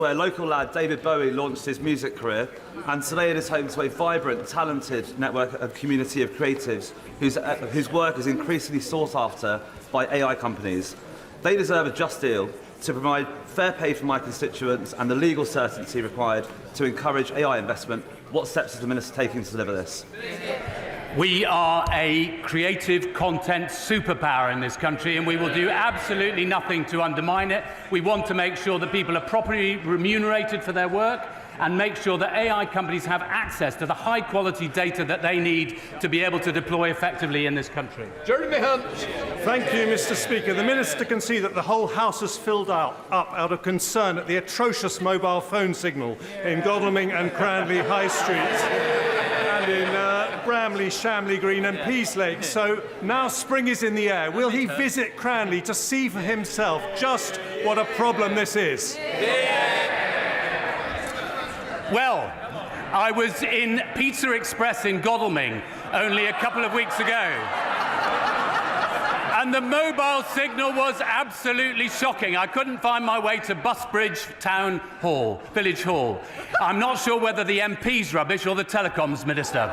where local lad David Bowie launched his music career, and today it is home to a vibrant, talented network of community of creatives whose work is increasingly sought after by AI companies. They deserve a just deal to provide fair pay for my constituents and the legal certainty required to encourage AI investment. What steps is the Minister taking to deliver this? We are a creative content superpower in this country, and we will do absolutely nothing to undermine it. We want to make sure that people are properly remunerated for their work and make sure that AI companies have access to the high-quality data that they need to be able to deploy effectively in this country. Jeremy Hunt. Thank you, Mr. Speaker. The Minister can see that the whole House has filled up out of concern at the atrocious mobile phone signal in Godalming and Cranley High Streets and in Bramley, Shamley Green and Peaslake. So now spring is in the air. Will he visit Cranley to see for himself just what a problem this is? Well, I was in Pizza Express in Godalming only a couple of weeks ago, and the mobile signal was absolutely shocking. I couldn't find my way to Busbridge Town Hall, Village Hall. I'm not sure whether the MP's rubbish or the Telecoms Minister.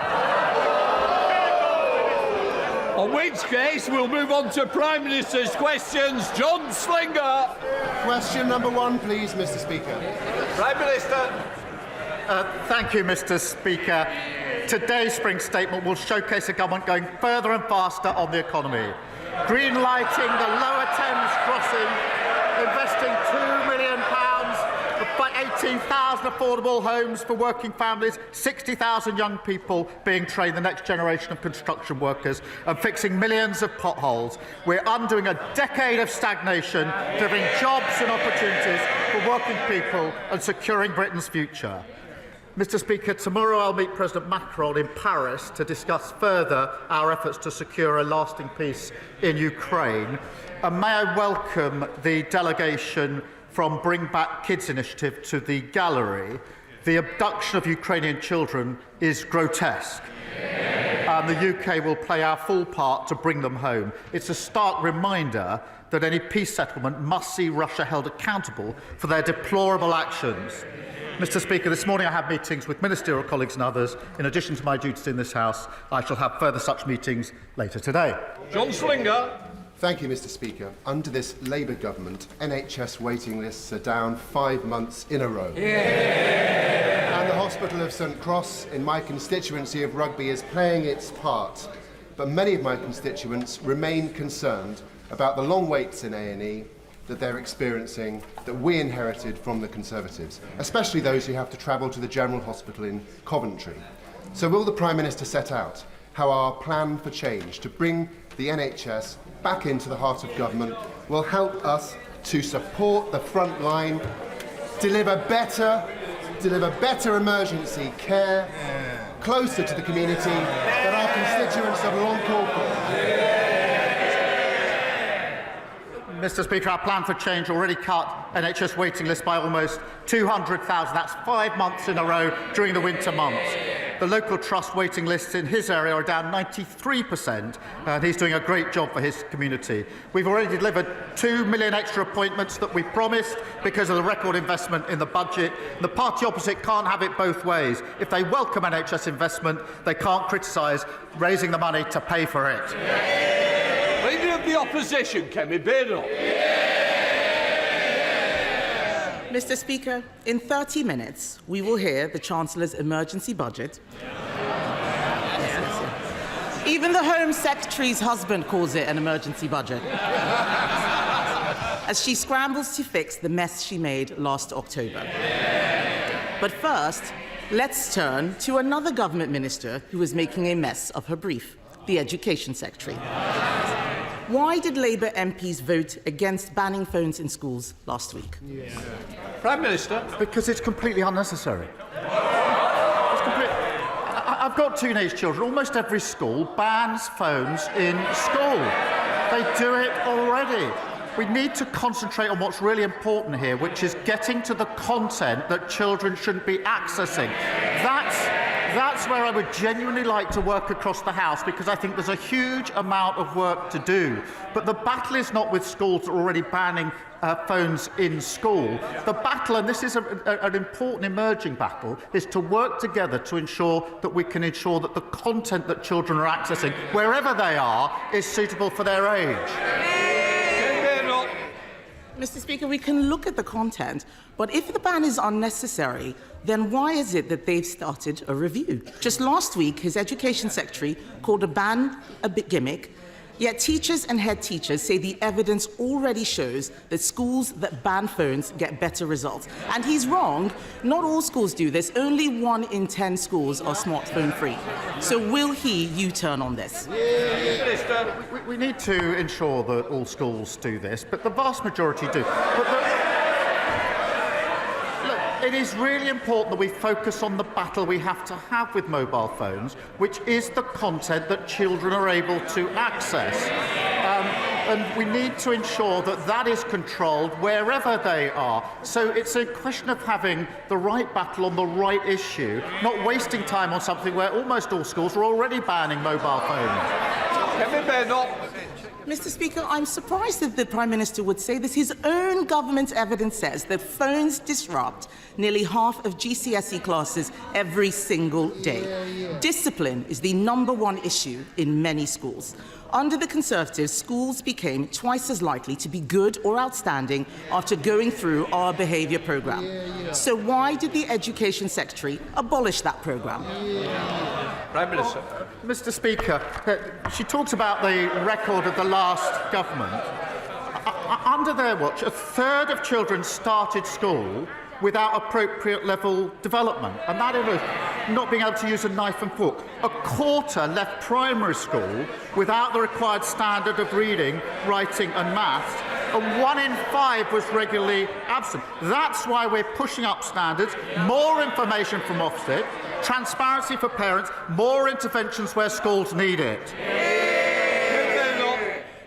On which case, we'll move on to Prime Minister's questions. John Slinger. Question number one, please, Mr. Speaker. Prime Minister. Thank you, Mr. Speaker. Today's spring statement will showcase a government going further and faster on the economy. Greenlighting the Lower Thames crossing, investing £2 million for 18,000 affordable homes for working families, 60,000 young people being trained, the next generation of construction workers, and fixing millions of potholes. We're undoing a decade of stagnation, delivering jobs and opportunities for working people and securing Britain's future. Mr. Speaker, tomorrow I'll meet President Macron in Paris to discuss further our efforts to secure a lasting peace in Ukraine. And may I welcome the delegation from Bring Back Kids initiative to the gallery. The abduction of Ukrainian children is grotesque. And the UK will play our full part to bring them home. It's a stark reminder that any peace settlement must see Russia held accountable for their deplorable actions. Mr. Speaker, this morning I have meetings with ministerial colleagues and others. In addition to my duties in this House, I shall have further such meetings later today. John Slinger. Thank you, Mr. Speaker. Under this Labour government, NHS waiting lists are down 5 months in a row. Yeah. And the Hospital of St Cross in my constituency of Rugby is playing its part. But many of my constituents remain concerned about the long waits in A&E that they're experiencing, that we inherited from the Conservatives, especially those who have to travel to the General Hospital in Coventry. So will the Prime Minister set out how our plan for change to bring the NHS back into the heart of government will help us to support the front line, deliver better emergency care closer to the community that our constituents have long called for? Mr. Speaker, our plan for change already cut NHS waiting lists by almost 200,000. That's 5 months in a row during the winter months. The local trust waiting lists in his area are down 93%, and he's doing a great job for his community. We've already delivered 2 million extra appointments that we promised because of the record investment in the budget. The party opposite can't have it both ways. If they welcome NHS investment, they can't criticise raising the money to pay for it. Leader of the Opposition, Kemi Badenoch. Mr. Speaker, in 30 minutes, we will hear the Chancellor's emergency budget. Even the Home Secretary's husband calls it an emergency budget. As she scrambles to fix the mess she made last October. But first, let's turn to another government minister who is making a mess of her brief, the Education Secretary. Why did Labour MPs vote against banning phones in schools last week? Prime Minister. Because it's completely unnecessary. I've got teenage children. Almost every school bans phones in school. They do it already. We need to concentrate on what's really important here, which is getting to the content that children shouldn't be accessing. That's where I would genuinely like to work across the House, because I think there's a huge amount of work to do. But the battle is not with schools that are already banning phones in school. The battle, and this is an important emerging battle, is to work together to ensure that we can ensure that the content that children are accessing, wherever they are, is suitable for their age. Mr. Speaker, we can look at the content, but if the ban is unnecessary, then why is it that they've started a review? Just last week, his Education Secretary called a ban a bit gimmick, yet teachers and head teachers say the evidence already shows that schools that ban phones get better results. And he's wrong. Not all schools do this. Only 1 in 10 schools are smartphone free. So will he U-turn on this? We need to ensure that all schools do this, but the vast majority do. It is really important that we focus on the battle we have to have with mobile phones, which is the content that children are able to access. And we need to ensure that that is controlled wherever they are. So it's a question of having the right battle on the right issue, not wasting time on something where almost all schools are already banning mobile phones. Mr. Speaker, I'm surprised that the Prime Minister would say this. His own government evidence says that phones disrupt nearly half of GCSE classes every single day. Discipline is the #1 issue in many schools. Under the Conservatives, schools became twice as likely to be good or outstanding after going through our behaviour programme. So why did the Education Secretary abolish that programme? Prime Minister. Mr. Speaker, she talks about the record of the last government. Under their watch, 1/3 of children started school without appropriate level development, and that is not being able to use a knife and fork. 1/4 left primary school without the required standard of reading, writing and maths, and 1 in 5 was regularly absent. That's why we're pushing up standards, more information from Ofsted, transparency for parents, more interventions where schools need it.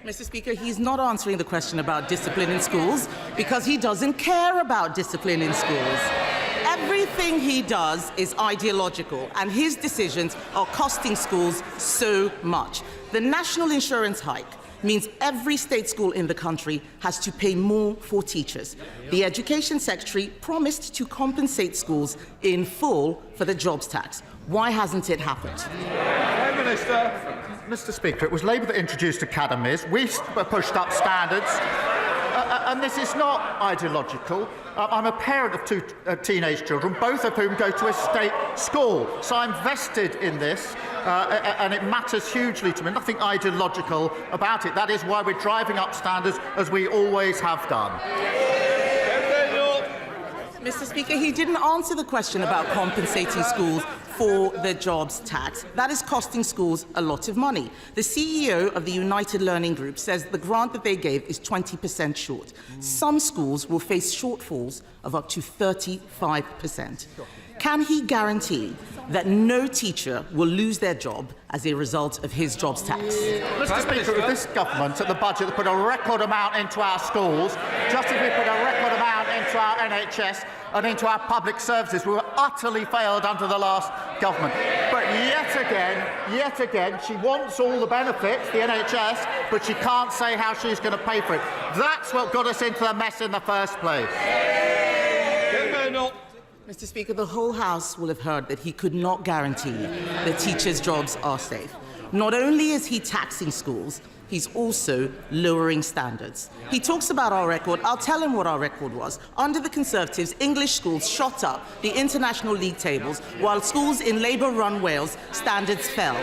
Mr. Speaker, he's not answering the question about discipline in schools because he doesn't care about discipline in schools. Everything he does is ideological, and his decisions are costing schools so much. The national insurance hike means every state school in the country has to pay more for teachers. The Education Secretary promised to compensate schools in full for the jobs tax. Why hasn't it happened? Prime Minister. Mr. Speaker, it was Labour that introduced academies. We pushed up standards. And this is not ideological. I'm a parent of 2 teenage children, both of whom go to a state school. So I'm vested in this, and it matters hugely to me. Nothing ideological about it. That is why we're driving up standards, as we always have done. Mr. Speaker, he didn't answer the question about compensating schools for the jobs tax. That is costing schools a lot of money. The CEO of the United Learning Group says the grant that they gave is 20% short. Some schools will face shortfalls of up to 35%. Can he guarantee that no teacher will lose their job as a result of his jobs tax? Mr. Speaker, with this government at the budget that put a record amount into our schools, just as we put a record amount into our NHS and into our public services, we were utterly failed under the last government. But yet again, she wants all the benefits, the NHS, but she can't say how she's going to pay for it. That's what got us into the mess in the first place. Mr. Speaker, the whole House will have heard that he could not guarantee that teachers' jobs are safe. Not only is he taxing schools, he's also lowering standards. He talks about our record. I'll tell him what our record was. Under the Conservatives, English schools shot up the international league tables, while schools in Labour-run Wales, standards fell.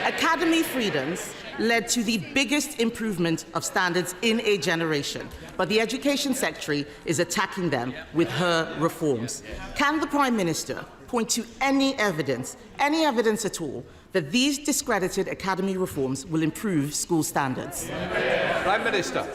Academy freedoms led to the biggest improvement of standards in a generation, but the Education Secretary is attacking them with her reforms. Can the Prime Minister point to any evidence at all, that these discredited academy reforms will improve school standards? Prime Minister.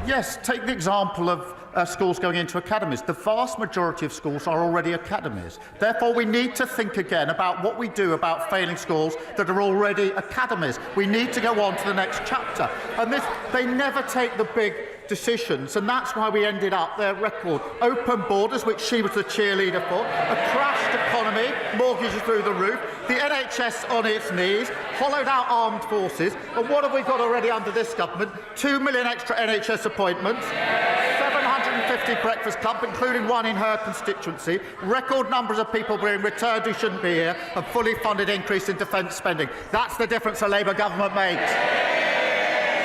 Yes, take the example of schools going into academies. The vast majority of schools are already academies. Therefore, we need to think again about what we do about failing schools that are already academies. We need to go on to the next chapter. And they never take the big decisions, and that's why we ended up their record. Open borders, which she was the cheerleader for, a crashed economy, mortgages through the roof, the NHS on its knees, hollowed out armed forces, and what have we got already under this government? 2 million extra NHS appointments, 750 breakfast clubs, including one in her constituency, record numbers of people being returned who shouldn't be here, and fully funded increase in defence spending. That's the difference a Labour government makes.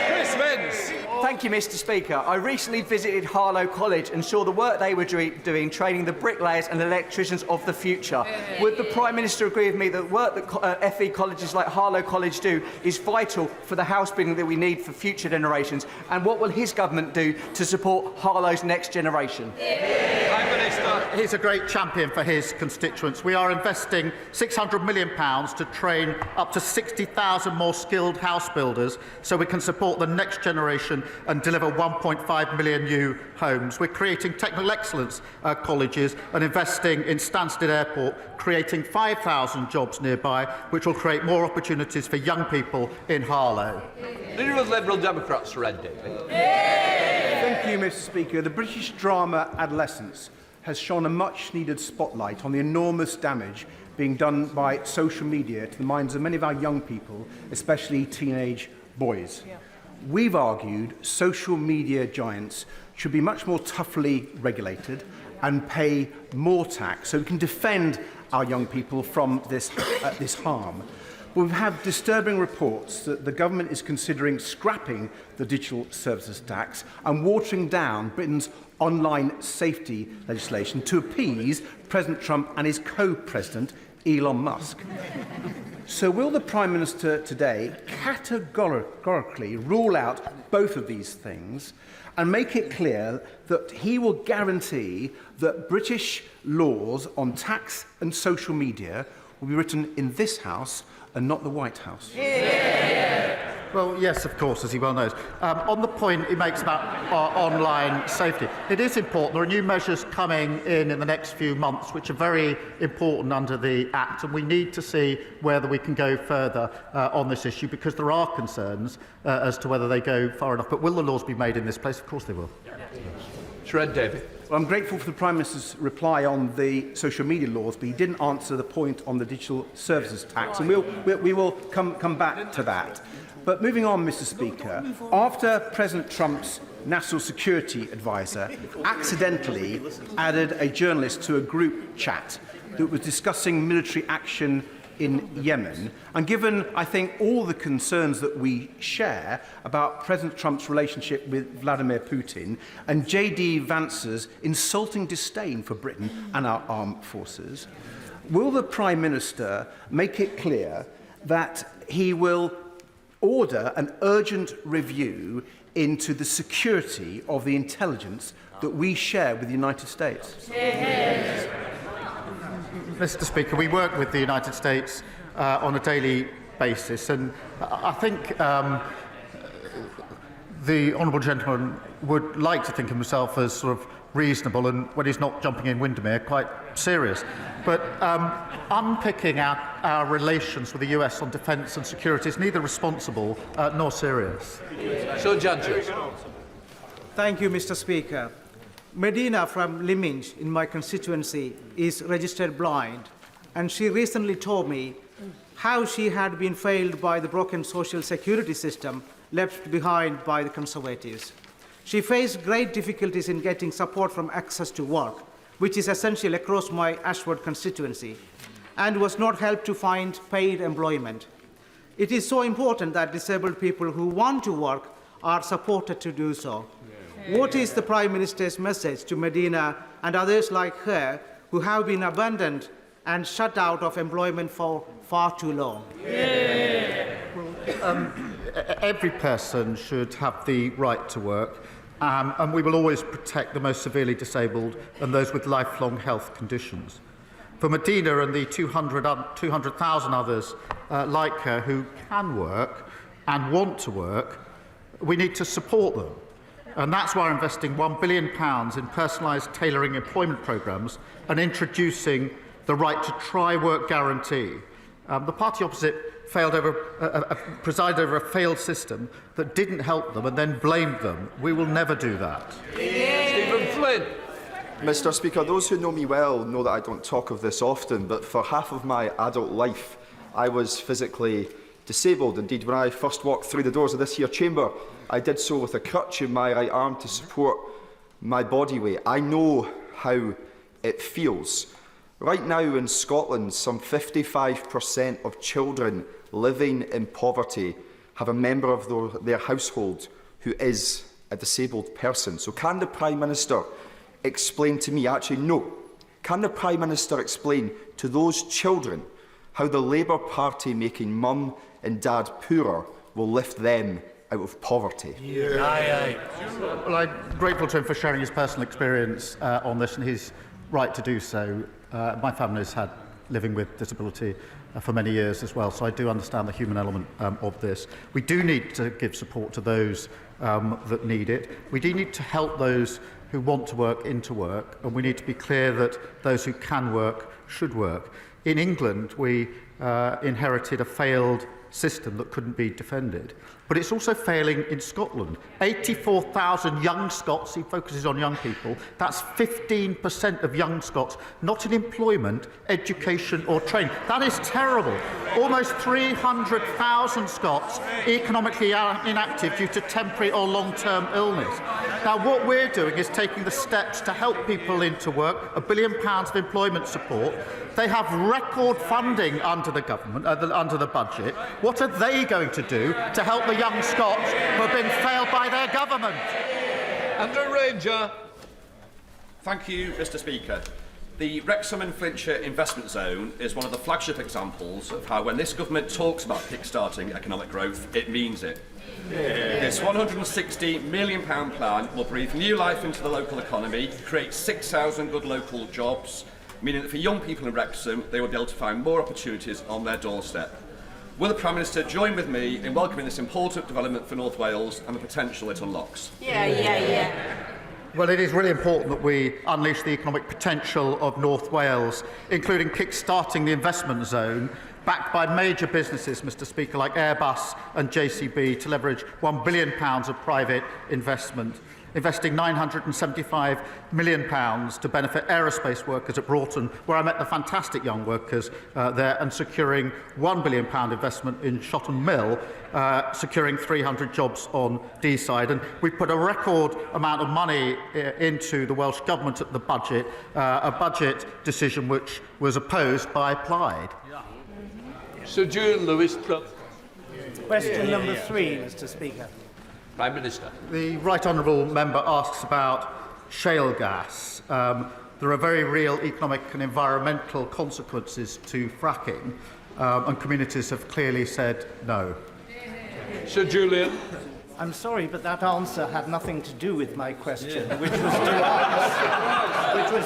Chris Vence. Thank you, Mr. Speaker. I recently visited Harlow College and saw the work they were doing training the bricklayers and electricians of the future. Would the Prime Minister agree with me that work that FE colleges like Harlow College do is vital for the house building that we need for future generations? And what will his government do to support Harlow's next generation? Prime Minister. He's a great champion for his constituents. We are investing £600 million to train up to 60,000 more skilled house builders so we can support the next generation and deliver 1.5 million new homes. We're creating technical excellence colleges and investing in Stansted Airport, creating 5,000 jobs nearby, which will create more opportunities for young people in Harlow. Leader of the Liberal Democrats, Red David. Thank you, Mr. Speaker. The British drama Adolescence has shone a much-needed spotlight on the enormous damage being done by social media to the minds of many of our young people, especially teenage boys. We've argued social media giants should be much more toughly regulated and pay more tax so we can defend our young people from this harm. But we've had disturbing reports that the government is considering scrapping the digital services tax and watering down Britain's online safety legislation to appease President Trump and his co-president, Elon Musk. So will the Prime Minister today categorically rule out both of these things and make it clear that he will guarantee that British laws on tax and social media will be written in this House and not the White House? Well, yes, of course, as he well knows. On the point he makes about online safety, it is important. There are new measures coming in the next few months which are very important under the Act, and we need to see whether we can go further on this issue because there are concerns as to whether they go far enough. But will the laws be made in this place? Of course they will. Red David. Well, I'm grateful for the Prime Minister's reply on the social media laws, but he didn't answer the point on the digital services tax, and we will come back to that. But moving on, Mr. Speaker, after President Trump's national security advisor accidentally added a journalist to a group chat that was discussing military action in Yemen, and given, I think, all the concerns that we share about President Trump's relationship with Vladimir Putin and J.D. Vance's insulting disdain for Britain and our armed forces, will the Prime Minister make it clear that he will order an urgent review into the security of the intelligence that we share with the United States? Mr. Speaker, we work with the United States on a daily basis, and I think the honourable gentleman would like to think of himself as sort of reasonable and, when he's not jumping in Windermere, quite serious. But unpicking our relations with the US on defence and security is neither responsible nor serious. So, judges. Thank you, Mr. Speaker. Medina from Lyminge in my constituency is registered blind, and she recently told me how she had been failed by the broken social security system left behind by the Conservatives. She faced great difficulties in getting support from access to work, which is essential across my Ashford constituency, and was not helped to find paid employment. It is so important that disabled people who want to work are supported to do so. What is the Prime Minister's message to Medina and others like her who have been abandoned and shut out of employment for far too long? Every person should have the right to work, and we will always protect the most severely disabled and those with lifelong health conditions. For Medina and the 200,000 others like her who can work and want to work, we need to support them. And that's why we're investing £1 billion in personalised tailoring employment programmes and introducing the right to try work guarantee. The party opposite presided over a failed system that didn't help them and then blamed them. We will never do that. Stephen Flynn. Mr. Speaker, those who know me well know that I don't talk of this often, but for half of my adult life, I was physically disabled. Indeed, when I first walked through the doors of this here chamber, I did so with a crutch in my right arm to support my body weight. I know how it feels. Right now in Scotland, some 55% of children living in poverty have a member of their household who is a disabled person. So can the Prime Minister explain to me, actually no, can the Prime Minister explain to those children how the Labour Party making mum and dad poorer will lift them out of poverty? Well, I'm grateful to him for sharing his personal experience on this, and he's right to do so. My family's had living with disability for many years as well, so I do understand the human element of this. We do need to give support to those that need it. We do need to help those who want to work into work, and we need to be clear that those who can work should work. In England, we inherited a failed system that couldn't be defended. But it's also failing in Scotland. 84,000 young Scots, he focuses on young people, that's 15% of young Scots not in employment, education or training. That is terrible. Almost 300,000 Scots economically inactive due to temporary or long-term illness. Now, what we're doing is taking the steps to help people into work, £1 billion of employment support. They have record funding under the government, under the budget. What are they going to do to help the young Scots who have been failed by their government? Andrew Ranger. Thank you, Mr. Speaker. The Wrexham and Flintshire Investment Zone is one of the flagship examples of how when this government talks about kick-starting economic growth, it means it. This £160 million plan will breathe new life into the local economy, create 6,000 good local jobs, meaning that for young people in Wrexham, they will be able to find more opportunities on their doorstep. Will the Prime Minister join with me in welcoming this important development for North Wales and the potential it unlocks? Well, it is really important that we unleash the economic potential of North Wales, including kick-starting the investment zone, backed by major businesses, Mr. Speaker, like Airbus and JCB, to leverage £1 billion of private investment, investing £975 million to benefit aerospace workers at Broughton, where I met the fantastic young workers there, and securing £1 billion investment in Shotton Mill, securing 300 jobs on D-side. And we put a record amount of money into the Welsh Government at the budget, a budget decision which was opposed by Plaid. Sir Julian Lewis. Question number 3, Mr. Speaker. Prime Minister. The Right Honourable Member asks about shale gas. There are very real economic and environmental consequences to fracking, and communities have clearly said no. Sir Julian. I'm sorry, but that answer had nothing to do with my question, which was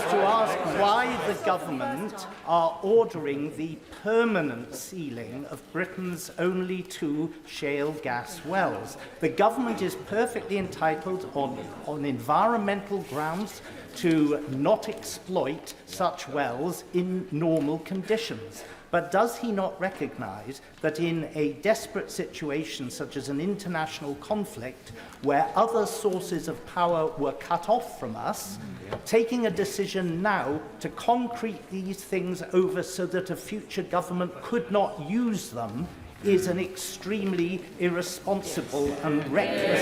to ask why the government are ordering the permanent sealing of Britain's only 2 shale gas wells. The government is perfectly entitled on environmental grounds to not exploit such wells in normal conditions. But does he not recognise that in a desperate situation such as an international conflict where other sources of power were cut off from us, taking a decision now to concrete these things over so that a future government could not use them is an extremely irresponsible and reckless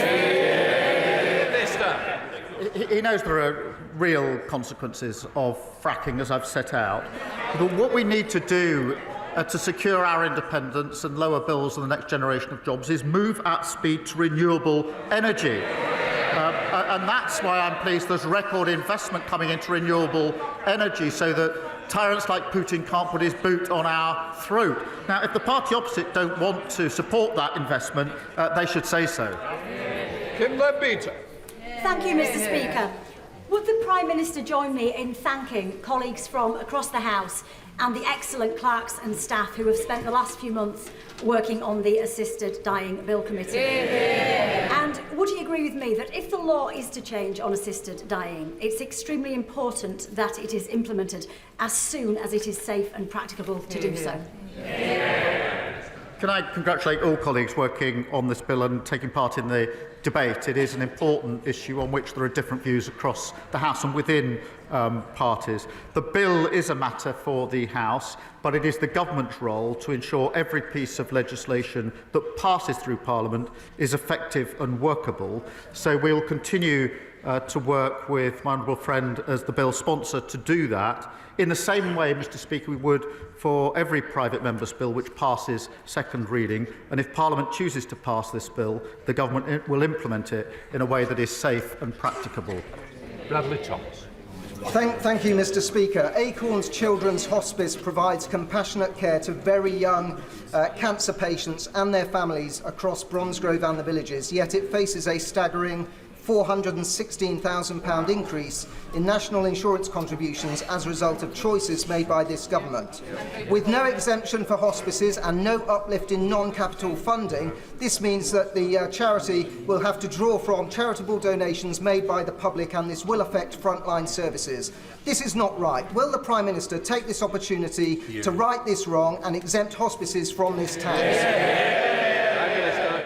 He knows there are real consequences of fracking, as I've set out. But what we need to do to secure our independence and lower bills and the next generation of jobs is move at speed to renewable energy. And that's why I'm pleased there's record investment coming into renewable energy so that tyrants like Putin can't put his boot on our throat. Now, if the party opposite don't want to support that investment, they should say so. Kim Leadbeater. Thank you, Mr. Speaker. Would the Prime Minister join me in thanking colleagues from across the House and the excellent clerks and staff who have spent the last few months working on the Assisted Dying Bill Committee? And And would he agree with me that if the law is to change on assisted dying, it's extremely important that it is implemented as soon as it is safe and practicable to do so? Can I congratulate all colleagues working on this bill and taking part in the debate? It is an important issue on which there are different views across the House and within parties. The bill is a matter for the House, but it is the government's role to ensure every piece of legislation that passes through Parliament is effective and workable. So we'll continue to work with my honourable friend as the bill sponsor to do that. In the same way, Mr Speaker, we would for every private member's bill which passes second reading, and if Parliament chooses to pass this bill, the government will implement it in a way that is safe and practicable. Bradley Thomas. Thank you, Mr Speaker. Acorns Children's Hospice provides compassionate care to very young cancer patients and their families across Bromsgrove and the villages, yet it faces a staggering £416,000 increase in national insurance contributions as a result of choices made by this government. With no exemption for hospices and no uplift in non-capital funding, this means that the charity will have to draw from charitable donations made by the public, and this will affect frontline services. This is not right. Will the Prime Minister take this opportunity to right this wrong and exempt hospices from this tax?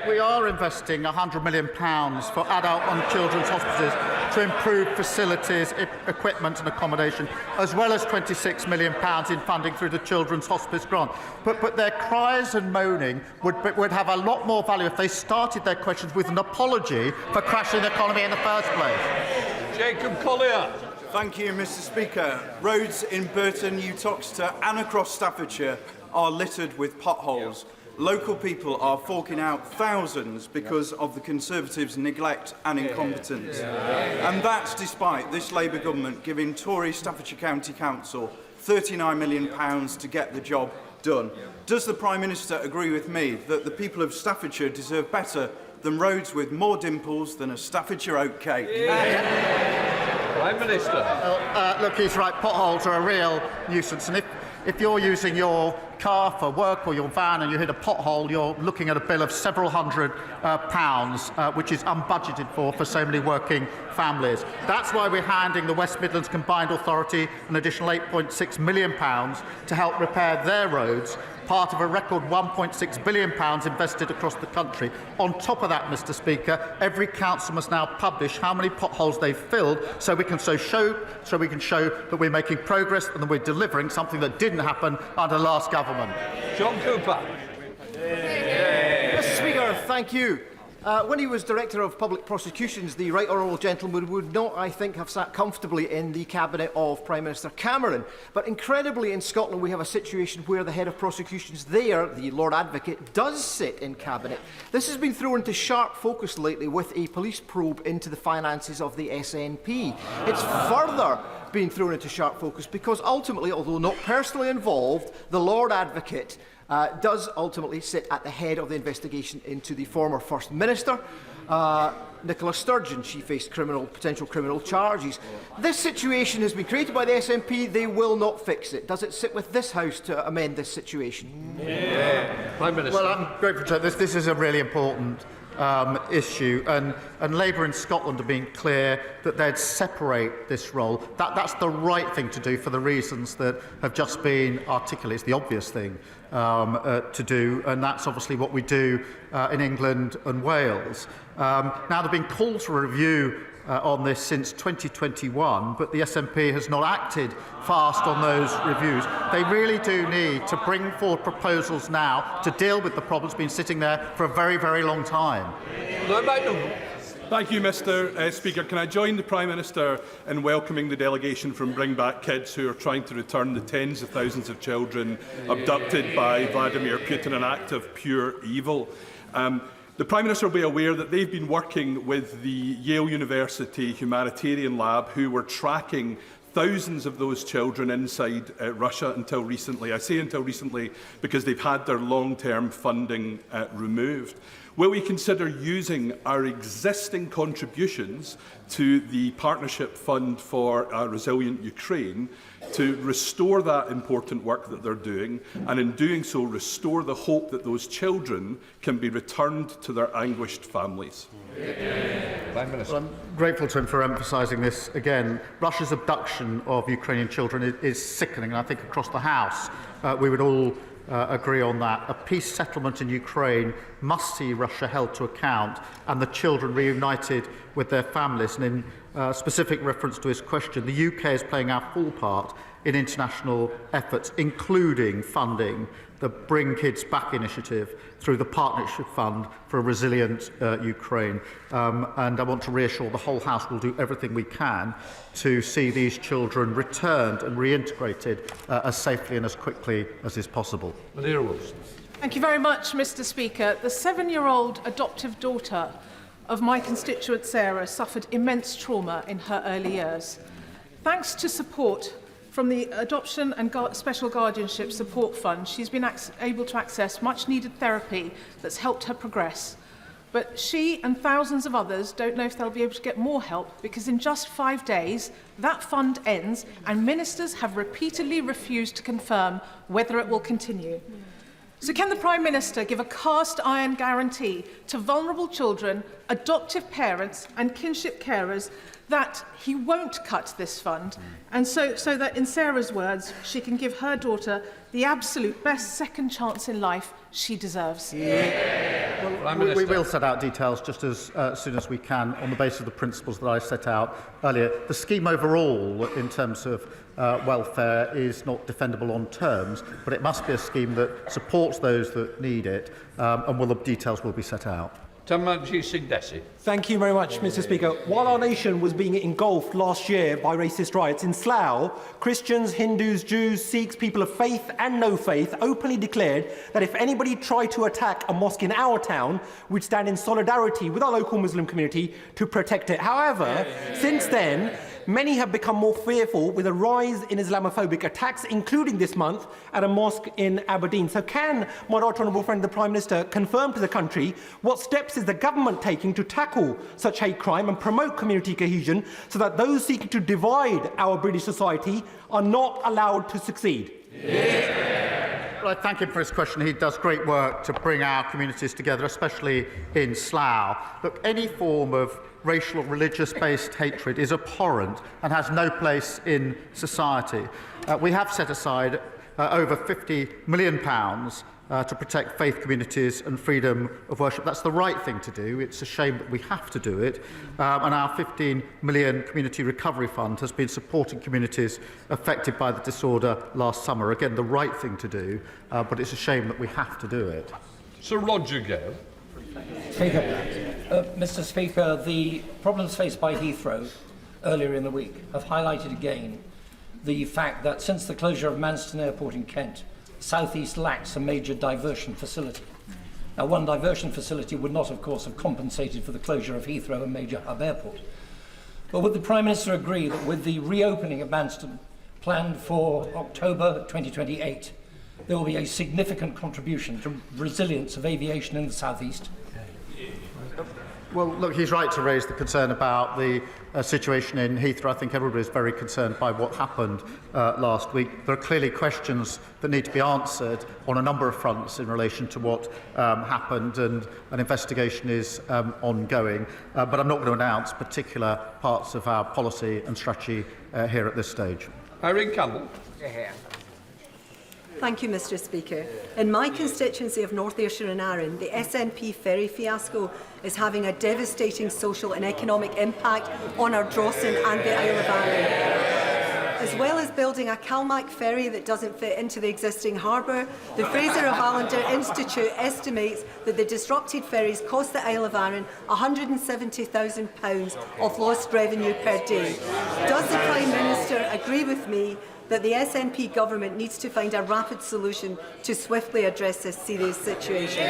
We are investing £100 million for adult and children's hospices to improve facilities, equipment and accommodation, as well as £26 million in funding through the Children's Hospice Grant. But their cries and moaning would have a lot more value if they started their questions with an apology for crashing the economy in the first place. Jacob Collier. Thank you, Mr Speaker. Roads in Burton, Uttoxeter and across Staffordshire are littered with potholes. Local people are forking out thousands because of the Conservatives' neglect and incompetence. And that's despite this Labour government giving Tory Staffordshire County Council £39 million to get the job done. Does the Prime Minister agree with me that the people of Staffordshire deserve better than roads with more dimples than a Staffordshire oatcake? Prime Minister. Look, he's right, potholes are a real nuisance, and if you're using your car for work or your van and you hit a pothole, you're looking at a bill of several hundred pounds, which is unbudgeted for so many working families. That's why we're handing the West Midlands Combined Authority an additional £8.6 million to help repair their roads, part of a record £1.6 billion invested across the country. On top of that, Mr Speaker, every council must now publish how many potholes they've filled so we can show that we're making progress and that we're delivering something that didn't happen under last government. John Cooper. Mr Speaker, thank you. When he was Director of Public Prosecutions, the Right Honourable Gentleman would not, I think, have sat comfortably in the cabinet of Prime Minister Cameron. But incredibly, in Scotland, we have a situation where the head of prosecutions there, the Lord Advocate, does sit in cabinet. This has been thrown into sharp focus lately with a police probe into the finances of the SNP. It's further been thrown into sharp focus because ultimately, although not personally involved, the Lord Advocate does ultimately sit at the head of the investigation into the former First Minister, Nicola Sturgeon. She faced potential criminal charges. This situation has been created by the SNP. They will not fix it. Does it sit with this House to amend this situation? Prime Minister. Well, I'm grateful to this is a really important issue, and Labour in Scotland have been clear that they'd separate this role. That's the right thing to do for the reasons that have just been articulated. It's the obvious thing to do, and that's obviously what we do in England and Wales. Now, there have been calls for a review on this since 2021, but the SNP has not acted fast on those reviews. They really do need to bring forward proposals now to deal with the problems been sitting there for a very, very long time. Thank you, Mr Speaker. Can I join the Prime Minister in welcoming the delegation from Bring Back Kids, who are trying to return the tens of thousands of children abducted by Vladimir Putin, an act of pure evil. The Prime Minister will be aware that they've been working with the Yale University Humanitarian Lab, who were tracking thousands of those children inside Russia until recently. I say until recently because they've had their long-term funding removed. Will we consider using our existing contributions to the Partnership Fund for a Resilient Ukraine to restore that important work that they're doing, and in doing so restore the hope that those children can be returned to their anguished families? Prime Minister. Well, I'm grateful to him for emphasising this again. Russia's abduction of Ukrainian children is sickening, and I think across the House we would all agree on that. A peace settlement in Ukraine must see Russia held to account and the children reunited with their families. And in specific reference to his question, the UK is playing our full part in international efforts, including funding the Bring Kids Back initiative through the Partnership Fund for a Resilient Ukraine. And I want to reassure the whole House will do everything we can to see these children returned and reintegrated as safely and as quickly as is possible. Madeira Wilson. Thank you very much, Mr. Speaker. The 7-year-old adoptive daughter of my constituent Sarah suffered immense trauma in her early years. Thanks to support from the Adoption and Special Guardianship Support Fund, she's been able to access much-needed therapy that's helped her progress. But she and thousands of others don't know if they'll be able to get more help, because in just 5 days, that fund ends and ministers have repeatedly refused to confirm whether it will continue. So can the Prime Minister give a cast-iron guarantee to vulnerable children, adoptive parents and kinship carers that he won't cut this fund, and so that, in Sarah's words, she can give her daughter the absolute best second chance in life she deserves? Well, we will set out details just as soon as we can on the basis of the principles that I set out earlier. The scheme overall, in terms of welfare, is not defendable on terms, but it must be a scheme that supports those that need it, and the details will be set out. Thank you very much, Mr. Speaker. While our nation was being engulfed last year by racist riots in Slough, Christians, Hindus, Jews, Sikhs, people of faith and no faith openly declared that if anybody tried to attack a mosque in our town, we'd stand in solidarity with our local Muslim community to protect it. However, since then, many have become more fearful with a rise in Islamophobic attacks, including this month at a mosque in Aberdeen. So can my right honourable friend the Prime Minister confirm to the country what steps is the government taking to tackle such hate crime and promote community cohesion so that those seeking to divide our British society are not allowed to succeed? Well, I thank him for his question. He does great work to bring our communities together, especially in Slough. Look, any form of racial or religious-based hatred is abhorrent and has no place in society. We have set aside over £50 million to protect faith communities and freedom of worship. That's the right thing to do. It's a shame that we have to do it. And our £15 million Community Recovery Fund has been supporting communities affected by the disorder last summer. Again, the right thing to do, but it's a shame that we have to do it. Sir Roger Gale. Mr. Speaker, the problems faced by Heathrow earlier in the week have highlighted again the fact that since the closure of Manston Airport in Kent, South East lacks a major diversion facility. Now, one diversion facility would not, of course, have compensated for the closure of Heathrow, a major hub airport. But would the Prime Minister agree that with the reopening of Manston planned for October 2028, there will be a significant contribution to resilience of aviation in the South East? Well, look, he's right to raise the concern about the situation in Heathrow. I think everybody is very concerned by what happened last week. There are clearly questions that need to be answered on a number of fronts in relation to what happened, and an investigation is ongoing. But I'm not going to announce particular parts of our policy and strategy here at this stage. Irene Campbell. Thank you, Mr. Speaker. In my constituency of North Ayrshire and Arran, the SNP ferry fiasco is having a devastating social and economic impact on our Drawson and the Isle of Arran. As well as building a Calmac ferry that doesn't fit into the existing harbour, the Fraser of Allender Institute estimates that the disrupted ferries cost the Isle of Arran £170,000 of lost revenue per day. Does the Prime Minister agree with me that the SNP government needs to find a rapid solution to swiftly address this serious situation?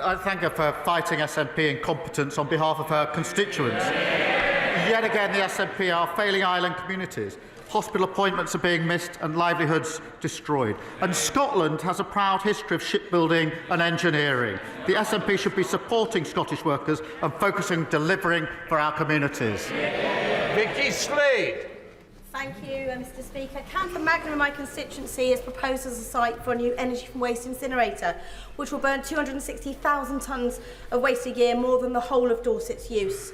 I thank her for fighting SNP incompetence on behalf of her constituents. Yet again, the SNP are failing island communities. hospital appointments are being missed and livelihoods destroyed. And Scotland has a proud history of shipbuilding and engineering. The SNP should be supporting Scottish workers and focusing on delivering for our communities. Vicky Slade. Thank you, Mr Speaker. Camphor Magna in my constituency is proposed as a site for a new energy from waste incinerator, which will burn 260,000 tonnes of waste a year, more than the whole of Dorset's use.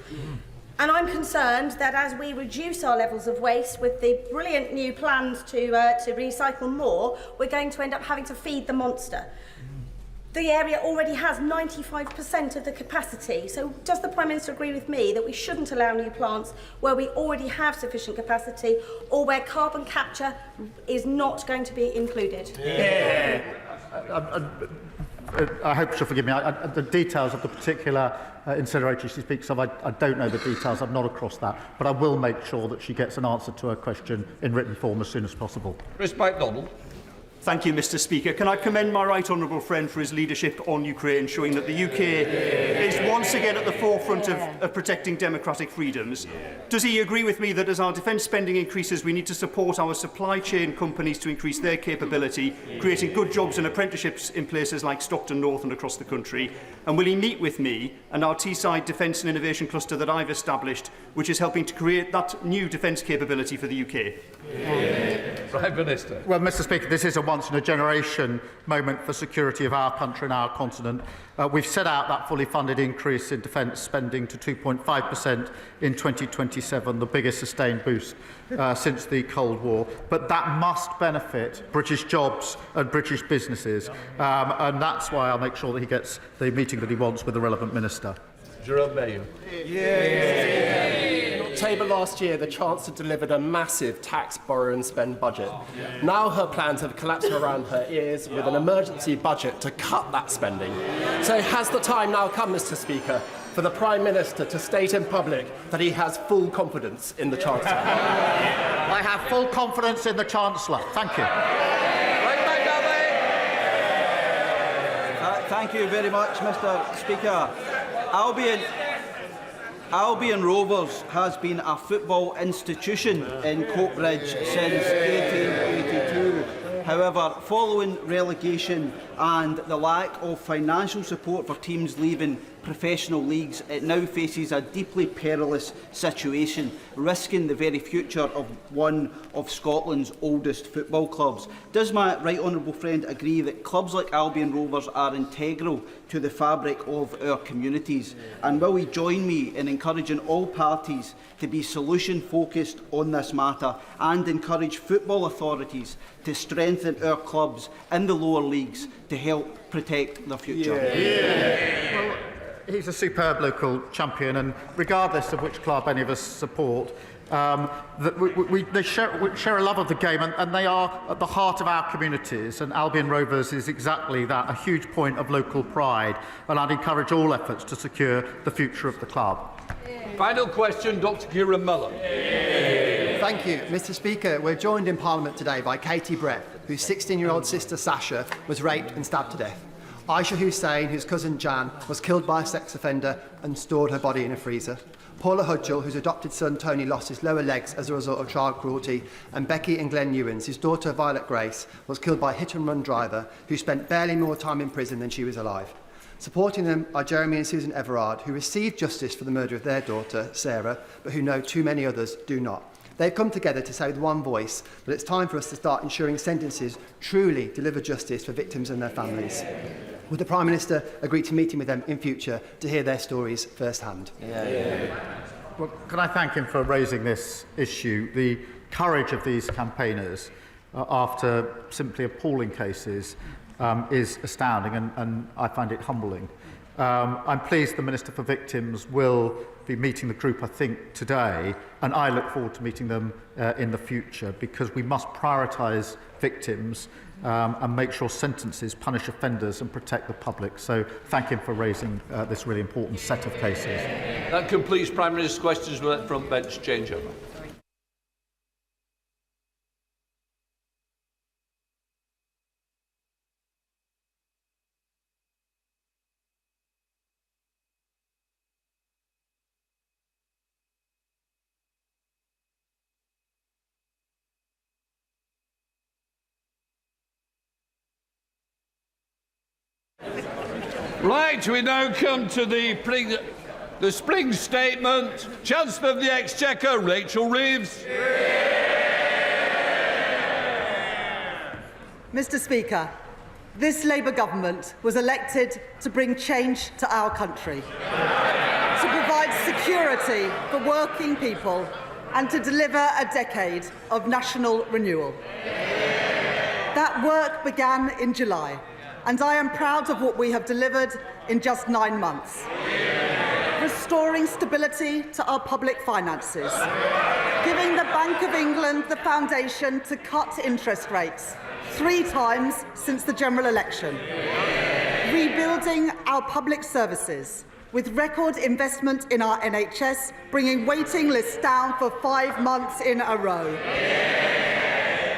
And I'm concerned that as we reduce our levels of waste with the brilliant new plans to recycle more, we're going to end up having to feed the monster. The area already has 95% of the capacity, so does the Prime Minister agree with me that we shouldn't allow new plants where we already have sufficient capacity, or where carbon capture is not going to be included? Yeah. I hope she'll forgive me. The details of the particular incinerator she speaks of, I don't know the details. I'm not across that. But I will make sure that she gets an answer to her question in written form as soon as possible. Chris MacDonald. Thank you, Mr Speaker. Can I commend my right honourable friend for his leadership on Ukraine, showing that the UK is once again at the forefront of protecting democratic freedoms. Does he agree with me that as our defence spending increases, we need to support our supply chain companies to increase their capability, creating good jobs and apprenticeships in places like Stockton North and across the country? And will he meet with me and our Teesside Defence and Innovation Cluster that I've established, which is helping to create that new defence capability for the UK? Prime Minister. Well, Mr Speaker, this is a once-in-a-generation moment for security of our country and our continent. We've set out that fully funded increase in defence spending to 2.5% in 2027, the biggest sustained boost since the Cold War. But that must benefit British jobs and British businesses. And that's why I'll make sure that he gets the meeting that he wants with the relevant minister. Jerome Mayo. In October last year, the Chancellor delivered a massive tax, borrow and spend budget. Now her plans have collapsed around her ears with an emergency budget to cut that spending. So has the time now come, Mr Speaker, for the Prime Minister to state in public that he has full confidence in the Chancellor? I have full confidence in the Chancellor. Thank you. Thank you very much, Mr Speaker. Albion Rovers has been a football institution in Coatbridge since 1882. However, following relegation and the lack of financial support for teams leaving professional leagues, it now faces a deeply perilous situation, risking the very future of one of Scotland's oldest football clubs. Does my right honourable friend agree that clubs like Albion Rovers are integral to the fabric of our communities? And will he join me in encouraging all parties to be solution-focused on this matter and encourage football authorities to strengthen our clubs in the lower leagues to help protect their future? Well, he's a superb local champion, and regardless of which club any of us support, they share a love of the game, and they are at the heart of our communities, and Albion Rovers is exactly that, a huge point of local pride, and I'd encourage all efforts to secure the future of the club. Final question, Dr Kieran Mullen. Thank you, Mr Speaker. We're joined in Parliament today by Katie Brett, whose 16-year-old sister Sasha was raped and stabbed to death. Aisha Hussain, whose cousin Jan, was killed by a sex offender and stored her body in a freezer. Paula Hudgell, whose adopted son Tony lost his lower legs as a result of child cruelty. And Becky and Glenn Newens, whose daughter Violet Grace was killed by a hit-and-run driver who spent barely more time in prison than she was alive. Supporting them are Jeremy and Susan Everard, who received justice for the murder of their daughter, Sarah, but who know too many others do not. They've come together to say with one voice that it's time for us to start ensuring sentences truly deliver justice for victims and their families. Would the Prime Minister agree to meeting with them in future to hear their stories firsthand? Well, can I thank him for raising this issue? The courage of these campaigners after simply appalling cases is astounding, and I find it humbling. I'm pleased the Minister for Victims will be meeting the group, I think, today, and I look forward to meeting them in the future, because we must prioritise victims and make sure sentences punish offenders and protect the public. So thank him for raising this really important set of cases. That completes Prime Minister's questions. We'll let front bench change over. Right, we now come to the spring statement. Chancellor of the Exchequer, Rachel Reeves. Mr. Speaker, this Labour government was elected to bring change to our country, to provide security for working people and to deliver a decade of national renewal. That work began in July, and I am proud of what we have delivered in just 9 months. Restoring stability to our public finances, giving the Bank of England the foundation to cut interest rates 3 times since the general election, rebuilding our public services with record investment in our NHS, bringing waiting lists down for 5 months in a row,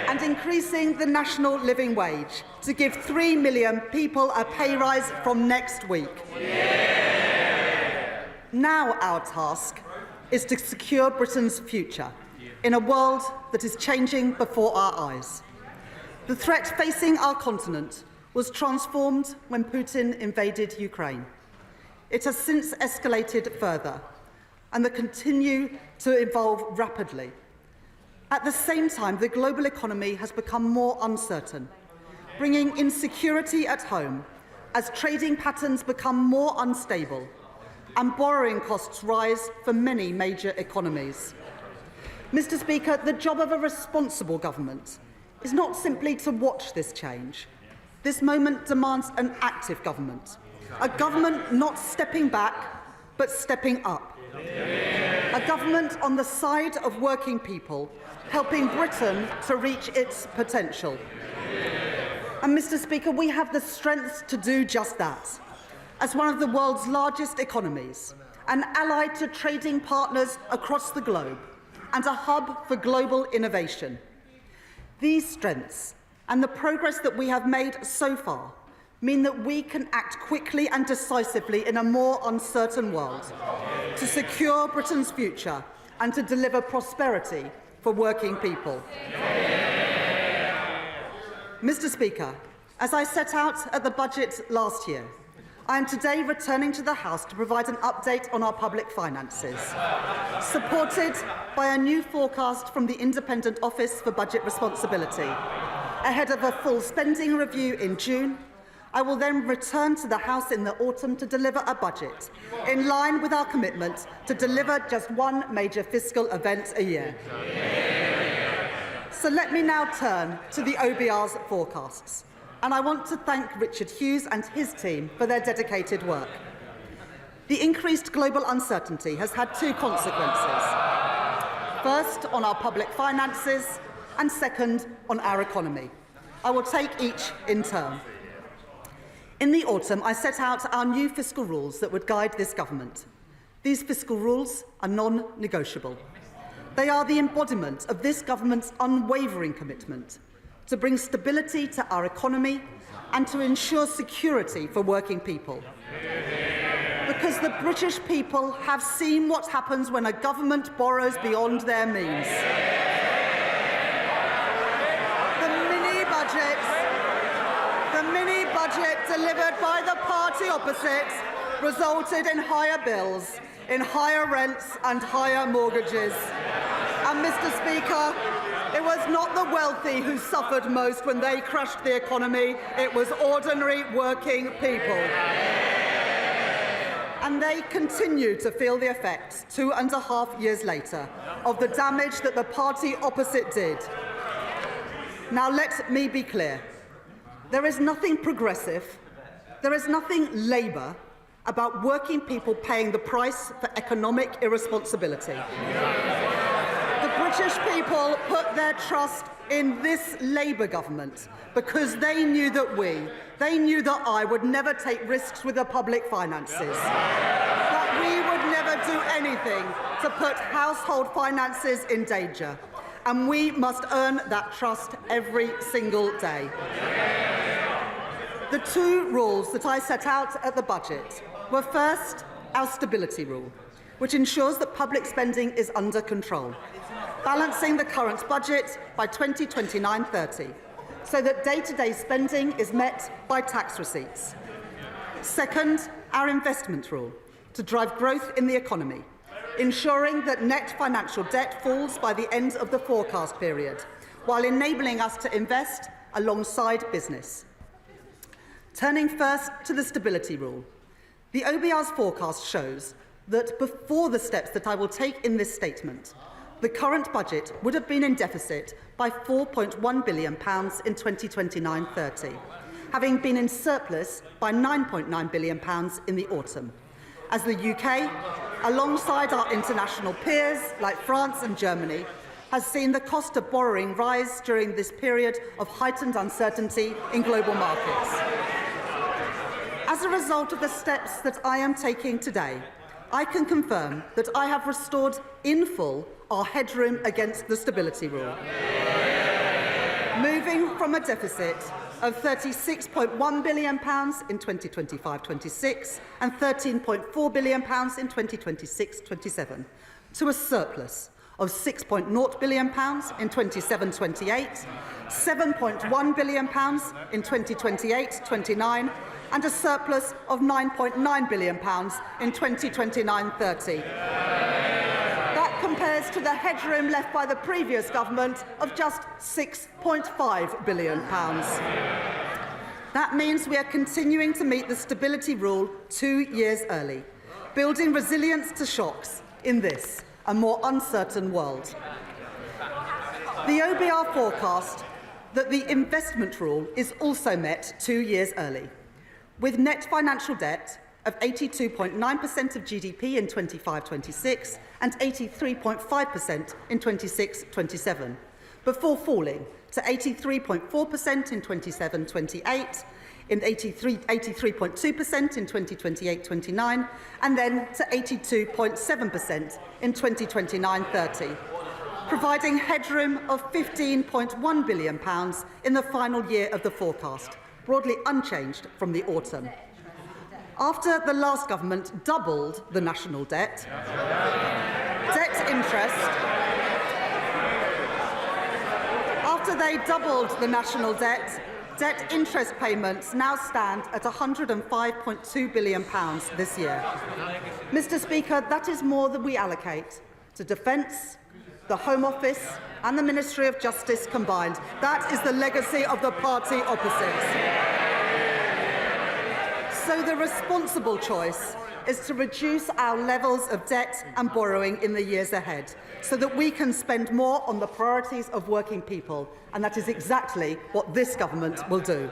and increasing the national living wage to give 3 million people a pay rise from next week. Now our task is to secure Britain's future in a world that is changing before our eyes. The threat facing our continent was transformed when Putin invaded Ukraine. It has since escalated further and will continue to evolve rapidly. At the same time, the global economy has become more uncertain, bringing insecurity at home as trading patterns become more unstable and borrowing costs rise for many major economies. Mr. Speaker, the job of a responsible government is not simply to watch this change. This moment demands an active government, a government not stepping back, but stepping up. A government on the side of working people, helping Britain to reach its potential. And Mr. Speaker, we have the strength to do just that. As one of the world's largest economies, an ally to trading partners across the globe, and a hub for global innovation. These strengths and the progress that we have made so far mean that we can act quickly and decisively in a more uncertain world to secure Britain's future and to deliver prosperity for working people. Mr. Speaker, as I set out at the budget last year, I am today returning to the House to provide an update on our public finances, supported by a new forecast from the Independent Office for Budget Responsibility. Ahead of a full spending review in June, I will then return to the House in the autumn to deliver a budget in line with our commitment to deliver just one major fiscal event a year. So let me now turn to the OBR's forecasts. And I want to thank Richard Hughes and his team for their dedicated work. The increased global uncertainty has had 2 consequences. First, on our public finances, and second, on our economy. I will take each in turn. In the autumn, I set out our new fiscal rules that would guide this government. These fiscal rules are non-negotiable. They are the embodiment of this government's unwavering commitment to bring stability to our economy and to ensure security for working people. Because the British people have seen what happens when a government borrows beyond their means. The mini-budget delivered by the party opposite resulted in higher bills, in higher rents and higher mortgages. And, Mr. Speaker, it was not the wealthy who suffered most when they crushed the economy. It was ordinary working people. And they continue to feel the effects 2.5 years later of the damage that the party opposite did. Now let me be clear. There is nothing progressive, there is nothing Labour about working people paying the price for economic irresponsibility. The British people put their trust in this Labour government because they knew that I would never take risks with the public finances, that we would never do anything to put household finances in danger, and we must earn that trust every single day. The 2 rules that I set out at the budget were first, our stability rule, which ensures that public spending is under control, balancing the current budget by 2029-30, so that day-to-day spending is met by tax receipts. Second, our investment rule, to drive growth in the economy, ensuring that net financial debt falls by the end of the forecast period, while enabling us to invest alongside business. Turning first to the stability rule. The OBR's forecast shows that before the steps that I will take in this statement, the current budget would have been in deficit by £4.1 billion in 2029-30, having been in surplus by £9.9 billion in the autumn, as the UK, alongside our international peers like France and Germany, has seen the cost of borrowing rise during this period of heightened uncertainty in global markets. As a result of the steps that I am taking today, I can confirm that I have restored in full our headroom against the stability rule, moving from a deficit of £36.1 billion in 2025-26 and £13.4 billion in 2026-27 to a surplus of £6.0 billion in 27-28, £7.1 billion in 2028-29, and a surplus of £9.9 billion in 2029-30. That compares to the headroom left by the previous government of just £6.5 billion. That means we are continuing to meet the stability rule 2 years early, building resilience to shocks in this, a more uncertain world. The OBR forecast that the investment rule is also met 2 years early, with net financial debt of 82.9% of GDP in 25-26 and 83.5% in 26-27, before falling to 83.4% in 27-28, in 83.2% in 2028-29, and then to 82.7% in 2029-30, providing headroom of £15.1 billion in the final year of the forecast, broadly unchanged from the autumn. After the last government doubled the national debt, after they doubled the national debt interest payments now stand at £105.2 billion this year. Mr. Speaker, that is more than we allocate to defence, the Home Office and the Ministry of Justice combined. That is the legacy of the party opposite. So the responsible choice is to reduce our levels of debt and borrowing in the years ahead so that we can spend more on the priorities of working people, and that is exactly what this government will do.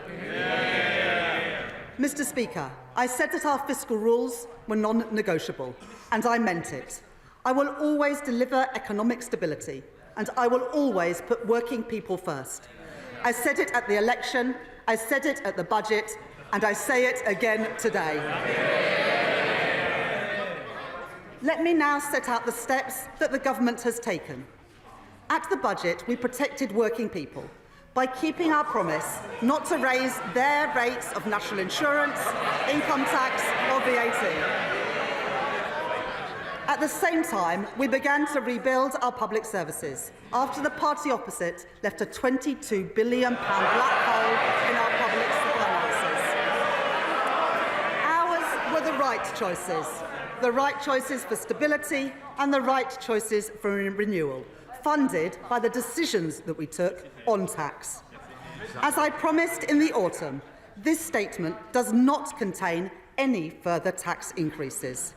Mr. Speaker, I said that our fiscal rules were non-negotiable, and I meant it. I will always deliver economic stability, and I will always put working people first. I said it at the election, I said it at the budget, and I say it again today. Let me now set out the steps that the government has taken. At the budget, we protected working people by keeping our promise not to raise their rates of national insurance, income tax or VAT. At the same time, we began to rebuild our public services after the party opposite left a £22 billion black hole in our public finances. Ours were the right choices for stability and the right choices for renewal, funded by the decisions that we took on tax. As I promised in the autumn, this statement does not contain any further tax increases.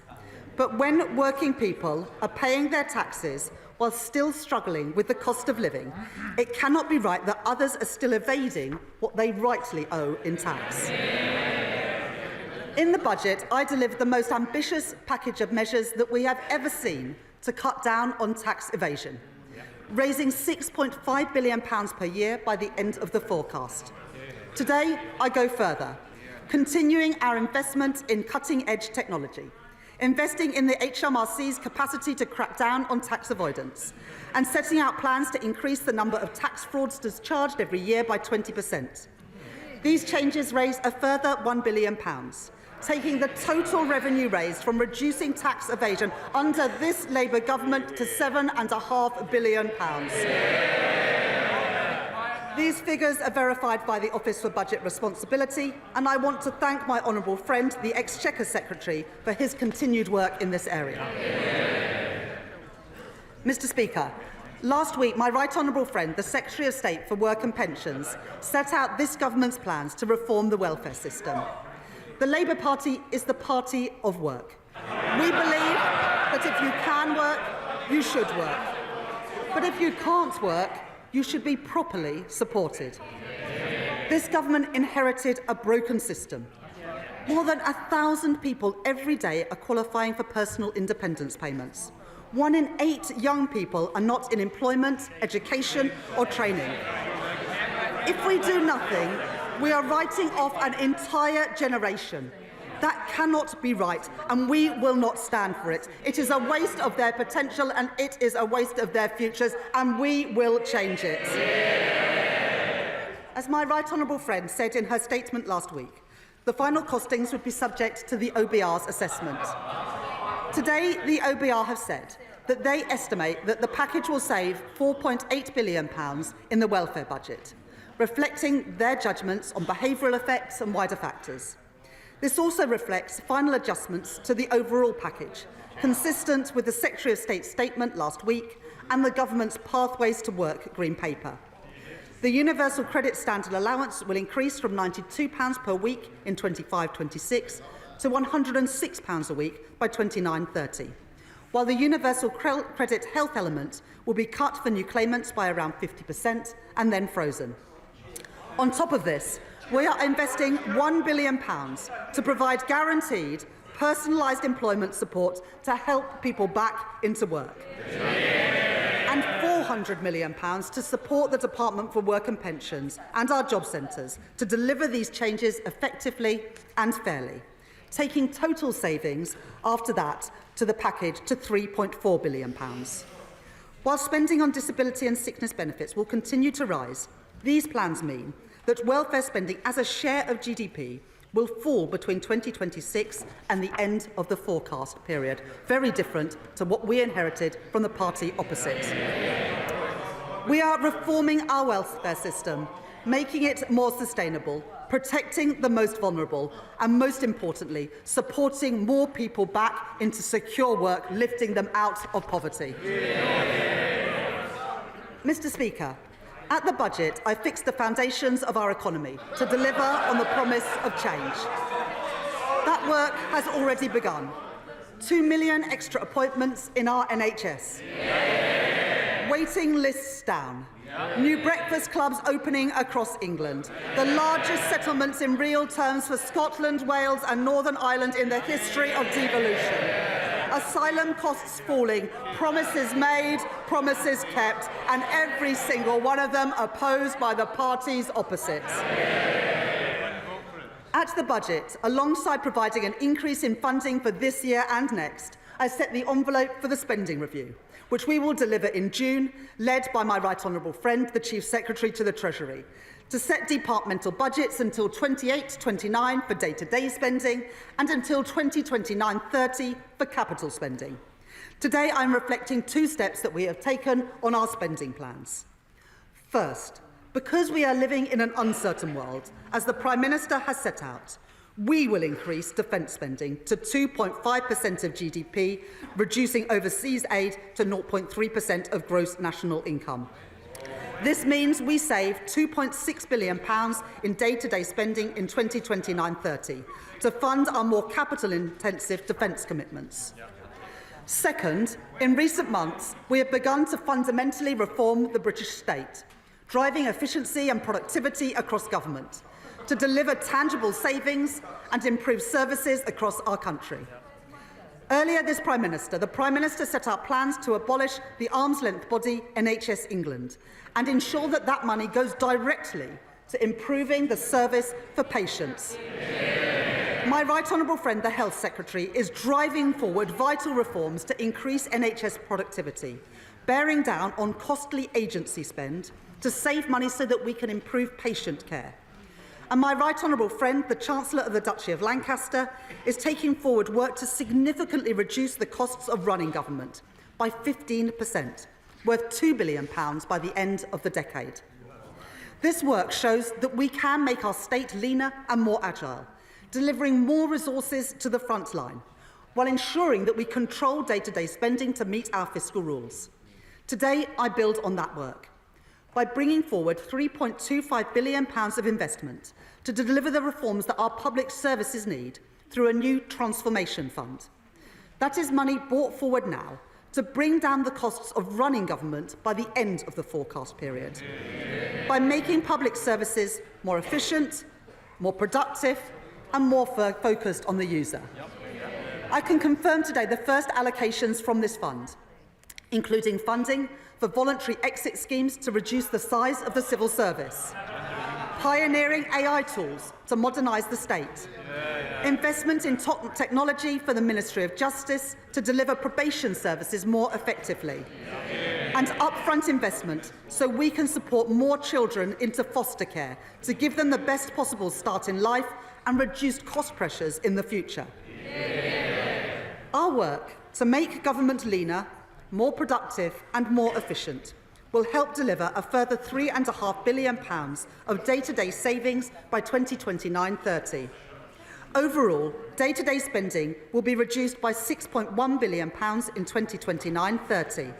But when working people are paying their taxes while still struggling with the cost of living, it cannot be right that others are still evading what they rightly owe in tax. In the budget, I delivered the most ambitious package of measures that we have ever seen to cut down on tax evasion, raising £6.5 billion per year by the end of the forecast. Today, I go further, continuing our investment in cutting-edge technology, investing in the HMRC's capacity to crack down on tax avoidance, and setting out plans to increase the number of tax fraudsters charged every year by 20%. These changes raise a further £1 billion, taking the total revenue raised from reducing tax evasion under this Labour government to £7.5 billion. These figures are verified by the Office for Budget Responsibility, and I want to thank my honourable friend, the Exchequer Secretary, for his continued work in this area. Mr. Speaker, last week, my right honourable friend, the Secretary of State for Work and Pensions, set out this government's plans to reform the welfare system. The Labour Party is the party of work. We believe that if you can work, you should work. But if you can't work, you should be properly supported. This government inherited a broken system. More than 1,000 people every day are qualifying for personal independence payments. 1 in 8 young people are not in employment, education or training. If we do nothing, we are writing off an entire generation. That cannot be right, and we will not stand for it. It is a waste of their potential, and it is a waste of their futures, and we will change it. As my right honourable friend said in her statement last week, the final costings would be subject to the OBR's assessment. Today, the OBR have said that they estimate that the package will save £4.8 billion in the welfare budget, reflecting their judgments on behavioural effects and wider factors. This also reflects final adjustments to the overall package, consistent with the Secretary of State's statement last week and the Government's Pathways to Work Green Paper. The Universal Credit Standard Allowance will increase from £92 per week in 25-26 to £106 a week by 29-30, while the Universal Credit Health element will be cut for new claimants by around 50% and then frozen. On top of this, we are investing £1 billion to provide guaranteed, personalised employment support to help people back into work. And £400 million to support the Department for Work and Pensions and our job centres to deliver these changes effectively and fairly, taking total savings after that to the package to £3.4 billion. While spending on disability and sickness benefits will continue to rise, these plans mean that welfare spending as a share of GDP will fall between 2026 and the end of the forecast period, very different to what we inherited from the party opposite. We are reforming our welfare system, making it more sustainable, protecting the most vulnerable, and most importantly, supporting more people back into secure work, lifting them out of poverty. Mr. Speaker, at the budget, I fixed the foundations of our economy to deliver on the promise of change. That work has already begun. 2 million extra appointments in our NHS. Waiting lists down. New breakfast clubs opening across England. The largest settlements in real terms for Scotland, Wales and Northern Ireland in the history of devolution. Asylum costs falling, promises made, promises kept, and every single one of them opposed by the parties opposite. At the budget, alongside providing an increase in funding for this year and next, I set the envelope for the spending review, which we will deliver in June, led by my right honourable friend, the Chief Secretary to the Treasury, to set departmental budgets until 28-29 for day-to-day spending and until 2029-30 for capital spending. Today, I'm reflecting 2 steps that we have taken on our spending plans. First, because we are living in an uncertain world, as the Prime Minister has set out, we will increase defence spending to 2.5% of GDP, reducing overseas aid to 0.3% of gross national income. This means we save £2.6 billion in day-to-day spending in 2029-30 to fund our more capital-intensive defence commitments. Second, in recent months, we have begun to fundamentally reform the British state, driving efficiency and productivity across government to deliver tangible savings and improve services across our country. Earlier this the Prime Minister set out plans to abolish the arm's-length body NHS England and ensure that that money goes directly to improving the service for patients. My right honourable friend, the Health Secretary, is driving forward vital reforms to increase NHS productivity, bearing down on costly agency spend to save money so that we can improve patient care. And my right honourable friend, the Chancellor of the Duchy of Lancaster, is taking forward work to significantly reduce the costs of running government by 15%, worth £2 billion by the end of the decade. This work shows that we can make our state leaner and more agile, delivering more resources to the front line, while ensuring that we control day-to-day spending to meet our fiscal rules. Today, I build on that work by bringing forward £3.25 billion of investment to deliver the reforms that our public services need through a new transformation fund. That is money brought forward now to bring down the costs of running government by the end of the forecast period, by making public services more efficient, more productive, and more focused on the user. I can confirm today the first allocations from this fund, including funding for voluntary exit schemes to reduce the size of the civil service, pioneering AI tools to modernise the state, investment in technology for the Ministry of Justice to deliver probation services more effectively, and upfront investment so we can support more children into foster care to give them the best possible start in life and reduce cost pressures in the future. Our work to make government leaner, more productive and more efficient will help deliver a further £3.5 billion of day-to-day savings by 2029-30. Overall, day-to-day spending will be reduced by £6.1 billion in 2029-30,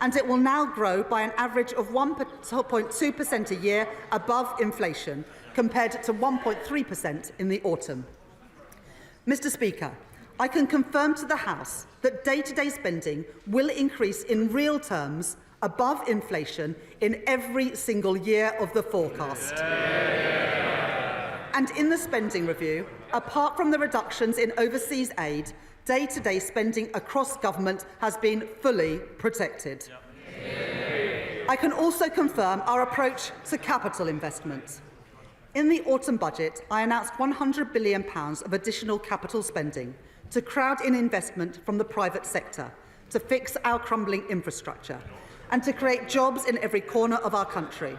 and it will now grow by an average of 1.2% a year above inflation, compared to 1.3% in the autumn. Mr. Speaker, I can confirm to the House that day-to-day spending will increase in real terms above inflation in every single year of the forecast. And in the spending review, apart from the reductions in overseas aid, day-to-day spending across government has been fully protected. I can also confirm our approach to capital investment. In the autumn budget, I announced £100 billion of additional capital spending to crowd in investment from the private sector, to fix our crumbling infrastructure, and to create jobs in every corner of our country.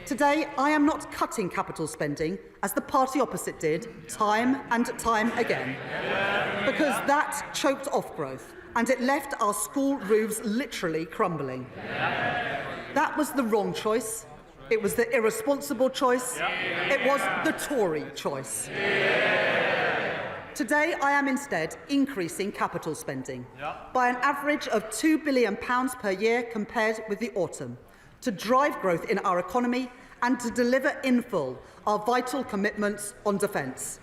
Today, I am not cutting capital spending, as the party opposite did time and time again, because that choked off growth and it left our school roofs literally crumbling. That was the wrong choice. It was the irresponsible choice. It was the Tory choice. Today, I am instead increasing capital spending by an average of £2 billion per year compared with the autumn, to drive growth in our economy and to deliver in full our vital commitments on defence.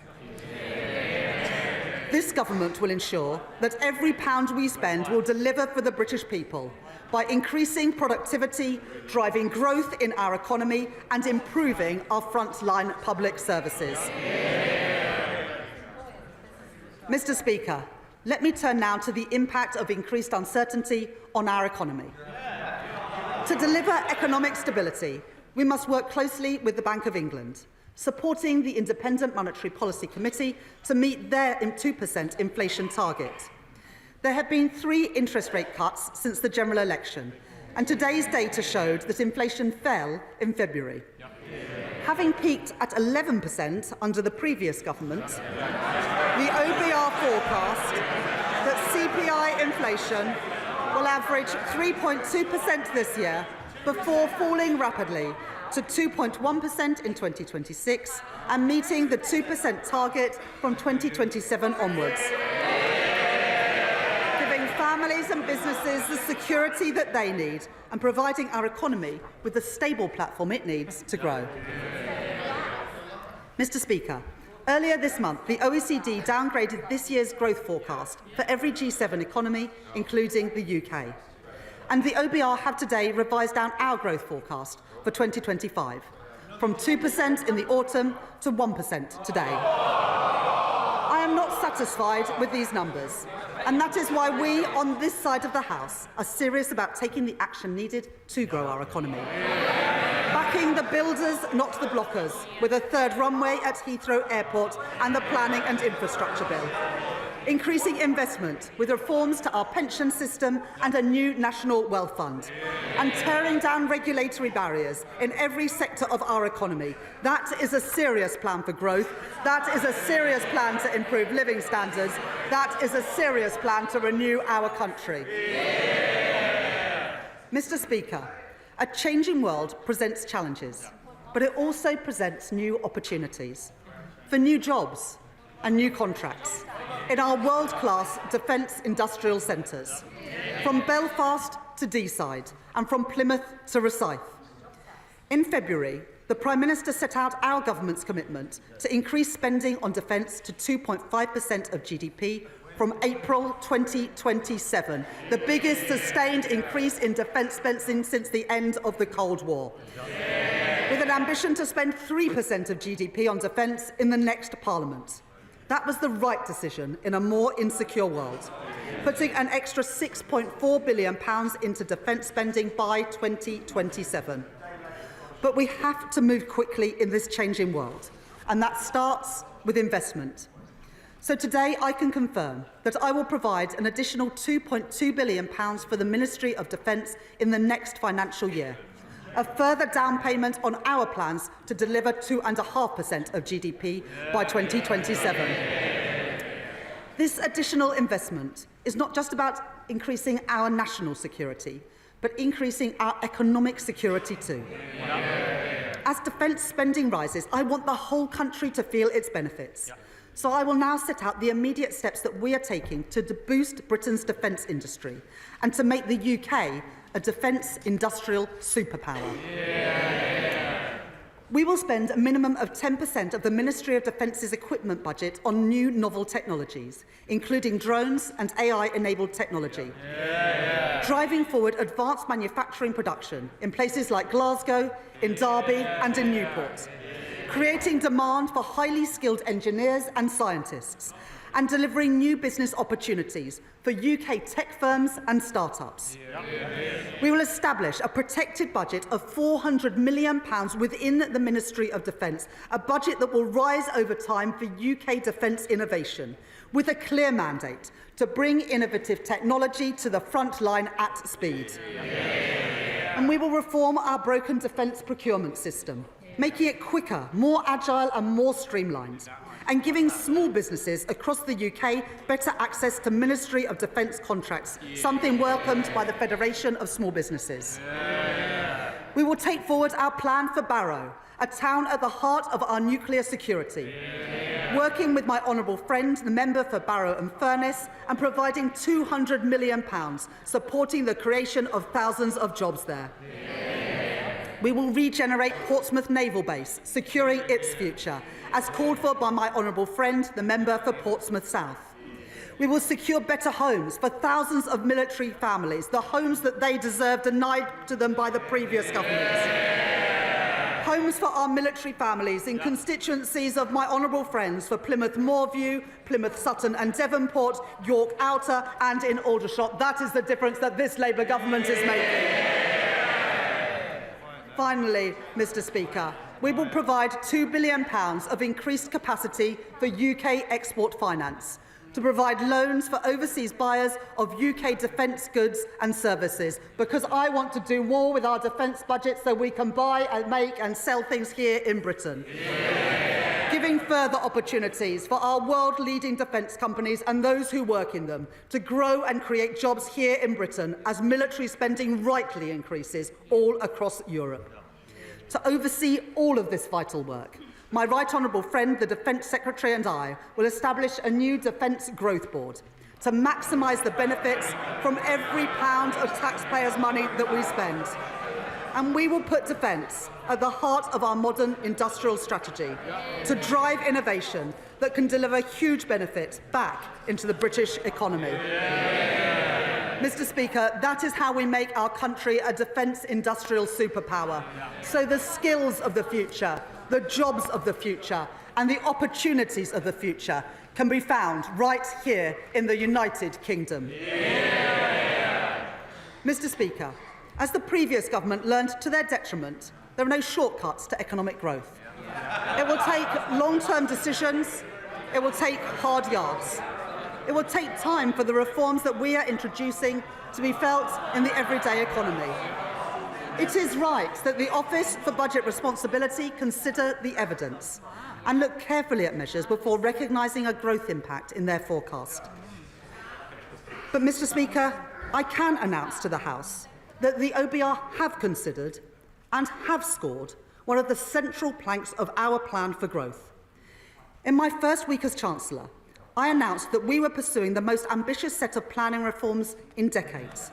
This government will ensure that every pound we spend will deliver for the British people by increasing productivity, driving growth in our economy and improving our frontline public services. Mr. Speaker, let me turn now to the impact of increased uncertainty on our economy. To deliver economic stability, we must work closely with the Bank of England, supporting the Independent Monetary Policy Committee to meet their 2% inflation target. There have been 3 interest rate cuts since the general election, and today's data showed that inflation fell in February. Having peaked at 11% under the previous government, the OBR forecast that CPI inflation will average 3.2% this year before falling rapidly to 2.1% in 2026 and meeting the 2% target from 2027 onwards, giving families and businesses the security that they need and providing our economy with the stable platform it needs to grow. Mr. Speaker, earlier this month, the OECD downgraded this year's growth forecast for every G7 economy, including the UK. And the OBR have today revised down our growth forecast for 2025, from 2% in the autumn to 1% today. I am not satisfied with these numbers, and that is why we on this side of the House are serious about taking the action needed to grow our economy. Backing the builders, not the blockers, with a 3rd runway at Heathrow Airport and the Planning and Infrastructure Bill. Increasing investment with reforms to our pension system and a new national wealth fund. And tearing down regulatory barriers in every sector of our economy. That is a serious plan for growth. That is a serious plan to improve living standards. That is a serious plan to renew our country. Mr. Speaker, a changing world presents challenges. but it also presents new opportunities for new jobs and new contracts in our world-class defence industrial centres, from Belfast to Deeside and from Plymouth to Rosyth. In February, the Prime Minister set out our government's commitment to increase spending on defence to 2.5% of GDP from April 2027, the biggest sustained increase in defence spending since the end of the Cold War, with an ambition to spend 3% of GDP on defence in the next Parliament. That was the right decision in a more insecure world, putting an extra £6.4 billion into defence spending by 2027. But we have to move quickly in this changing world, and that starts with investment. So today I can confirm that I will provide an additional £2.2 billion for the Ministry of Defence in the next financial year, a further down payment on our plans to deliver 2.5% of GDP by 2027. This additional investment is not just about increasing our national security, but increasing our economic security too. As defence spending rises, I want the whole country to feel its benefits. So I will now set out the immediate steps that we are taking to boost Britain's defence industry and to make the UK a defence industrial superpower. We will spend a minimum of 10% of the Ministry of Defence's equipment budget on new novel technologies, including drones and AI-enabled technology, driving forward advanced manufacturing production in places like Glasgow, in Derby and in Newport, creating demand for highly skilled engineers and scientists, and delivering new business opportunities for UK tech firms and start-ups. We will establish a protected budget of £400 million within the Ministry of Defence, a budget that will rise over time for UK defence innovation, with a clear mandate to bring innovative technology to the front line at speed. And we will reform our broken defence procurement system, making it quicker, more agile and more streamlined, and giving small businesses across the UK better access to Ministry of Defence contracts, something welcomed by the Federation of Small Businesses. We will take forward our plan for Barrow, a town at the heart of our nuclear security, working with my honourable friend, the member for Barrow and Furness, and providing £200 million, supporting the creation of thousands of jobs there. We will regenerate Portsmouth Naval Base, securing its future, as called for by my honourable friend, the member for Portsmouth South. We will secure better homes for thousands of military families, the homes that they deserve, denied to them by the previous governments. Homes for our military families in constituencies of my honourable friends for Plymouth Moorview, Plymouth Sutton and Devonport, York Outer and in Aldershot. That is the difference that this Labour government is making. Finally, Mr Speaker, we will provide £2 billion of increased capacity for UK export finance to provide loans for overseas buyers of UK defence goods and services, because I want to do more with our defence budget so we can buy and make and sell things here in Britain. Giving further opportunities for our world-leading defence companies and those who work in them to grow and create jobs here in Britain as military spending rightly increases all across Europe. To oversee all of this vital work, my right honourable friend, the Defence Secretary and I will establish a new Defence Growth Board to maximise the benefits from every pound of taxpayers' money that we spend. And we will put defence at the heart of our modern industrial strategy to drive innovation that can deliver huge benefits back into the British economy. Mr Speaker, that is how we make our country a defence industrial superpower. So the skills of the future, the jobs of the future and the opportunities of the future can be found right here in the United Kingdom. Mr Speaker, as the previous government learned to their detriment, there are no shortcuts to economic growth. It will take long-term decisions. It will take hard yards. It will take time for the reforms that we are introducing to be felt in the everyday economy. It is right that the Office for Budget Responsibility consider the evidence and look carefully at measures before recognising a growth impact in their forecast. But, Mr Speaker, I can announce to the House that the OBR have considered and have scored one of the central planks of our plan for growth. In my first week as Chancellor, I announced that we were pursuing the most ambitious set of planning reforms in decades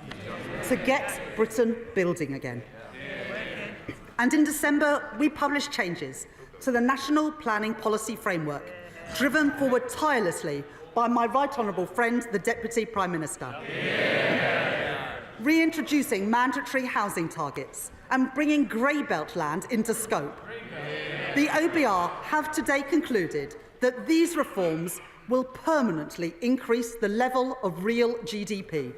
to get Britain building again. And in December, we published changes to the National Planning Policy Framework, driven forward tirelessly by my right honourable friend, the Deputy Prime Minister. Reintroducing mandatory housing targets and bringing grey belt land into scope. The OBR have today concluded that these reforms will permanently increase the level of real GDP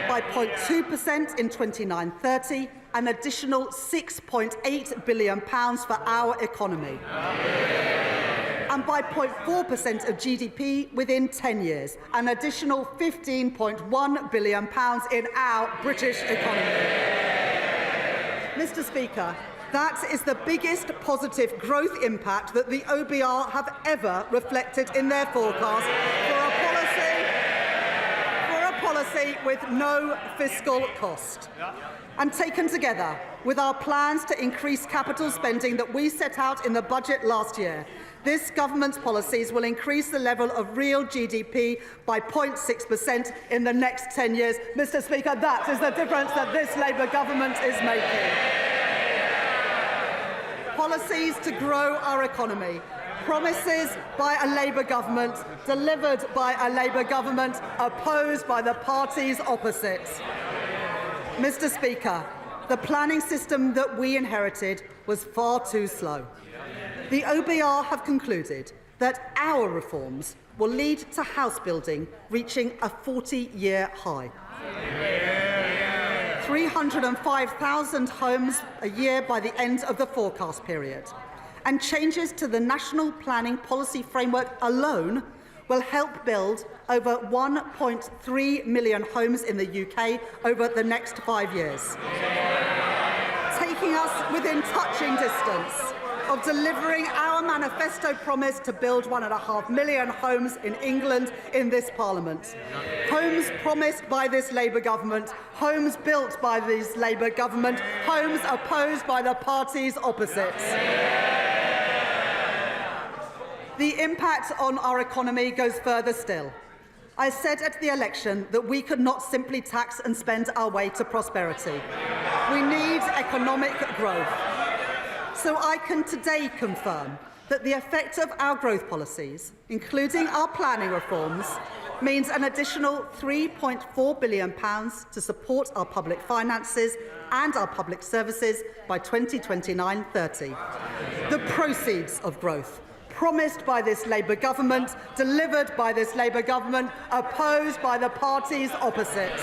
by 0.2% in 29-30, an additional £6.8 billion for our economy, and by 0.4% of GDP within 10 years, an additional £15.1 billion in our British economy. Mr. Speaker, that is the biggest positive growth impact that the OBR have ever reflected in their forecast for a policy with no fiscal cost. And taken together with our plans to increase capital spending that we set out in the budget last year, this government's policies will increase the level of real GDP by 0.6% in the next 10 years. Mr. Speaker, that is the difference that this Labour government is making. Policies to grow our economy. Promises by a Labour government, delivered by a Labour government, opposed by the parties opposite. Mr. Speaker, the planning system that we inherited was far too slow. The OBR have concluded that our reforms will lead to house building reaching a 40-year high. 305,000 homes a year by the end of the forecast period. And changes to the National Planning Policy Framework alone will help build over 1.3 million homes in the UK over the next 5 years, taking us within touching distance of delivering our manifesto promise to build 1.5 million homes in England in this Parliament. Homes promised by this Labour government, homes built by this Labour government, homes opposed by the parties opposite. The impact on our economy goes further still. I said at the election that we could not simply tax and spend our way to prosperity. We need economic growth. So I can today confirm that the effect of our growth policies, including our planning reforms, means an additional £3.4 billion to support our public finances and our public services by 2029-30. The proceeds of growth, promised by this Labour government, delivered by this Labour government, opposed by the parties opposite.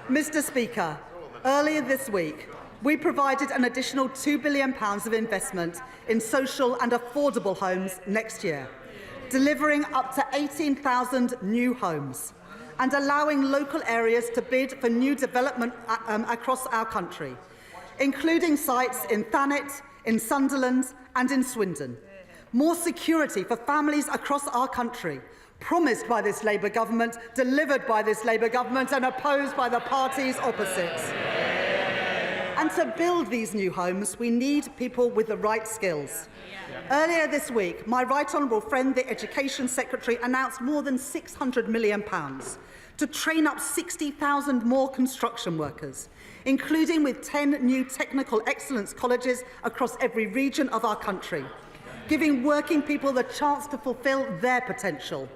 Mr. Speaker, earlier this week, we provided an additional £2 billion of investment in social and affordable homes next year, delivering up to 18,000 new homes and allowing local areas to bid for new development across our country, including sites in Thanet, in Sunderland and in Swindon. More security for families across our country, promised by this Labour government, delivered by this Labour government and opposed by the parties opposite. And to build these new homes, we need people with the right skills. Earlier this week, my right honourable friend, the Education Secretary, announced more than £600 million to train up 60,000 more construction workers, including with 10 new technical excellence colleges across every region of our country, giving working people the chance to fulfil their potential.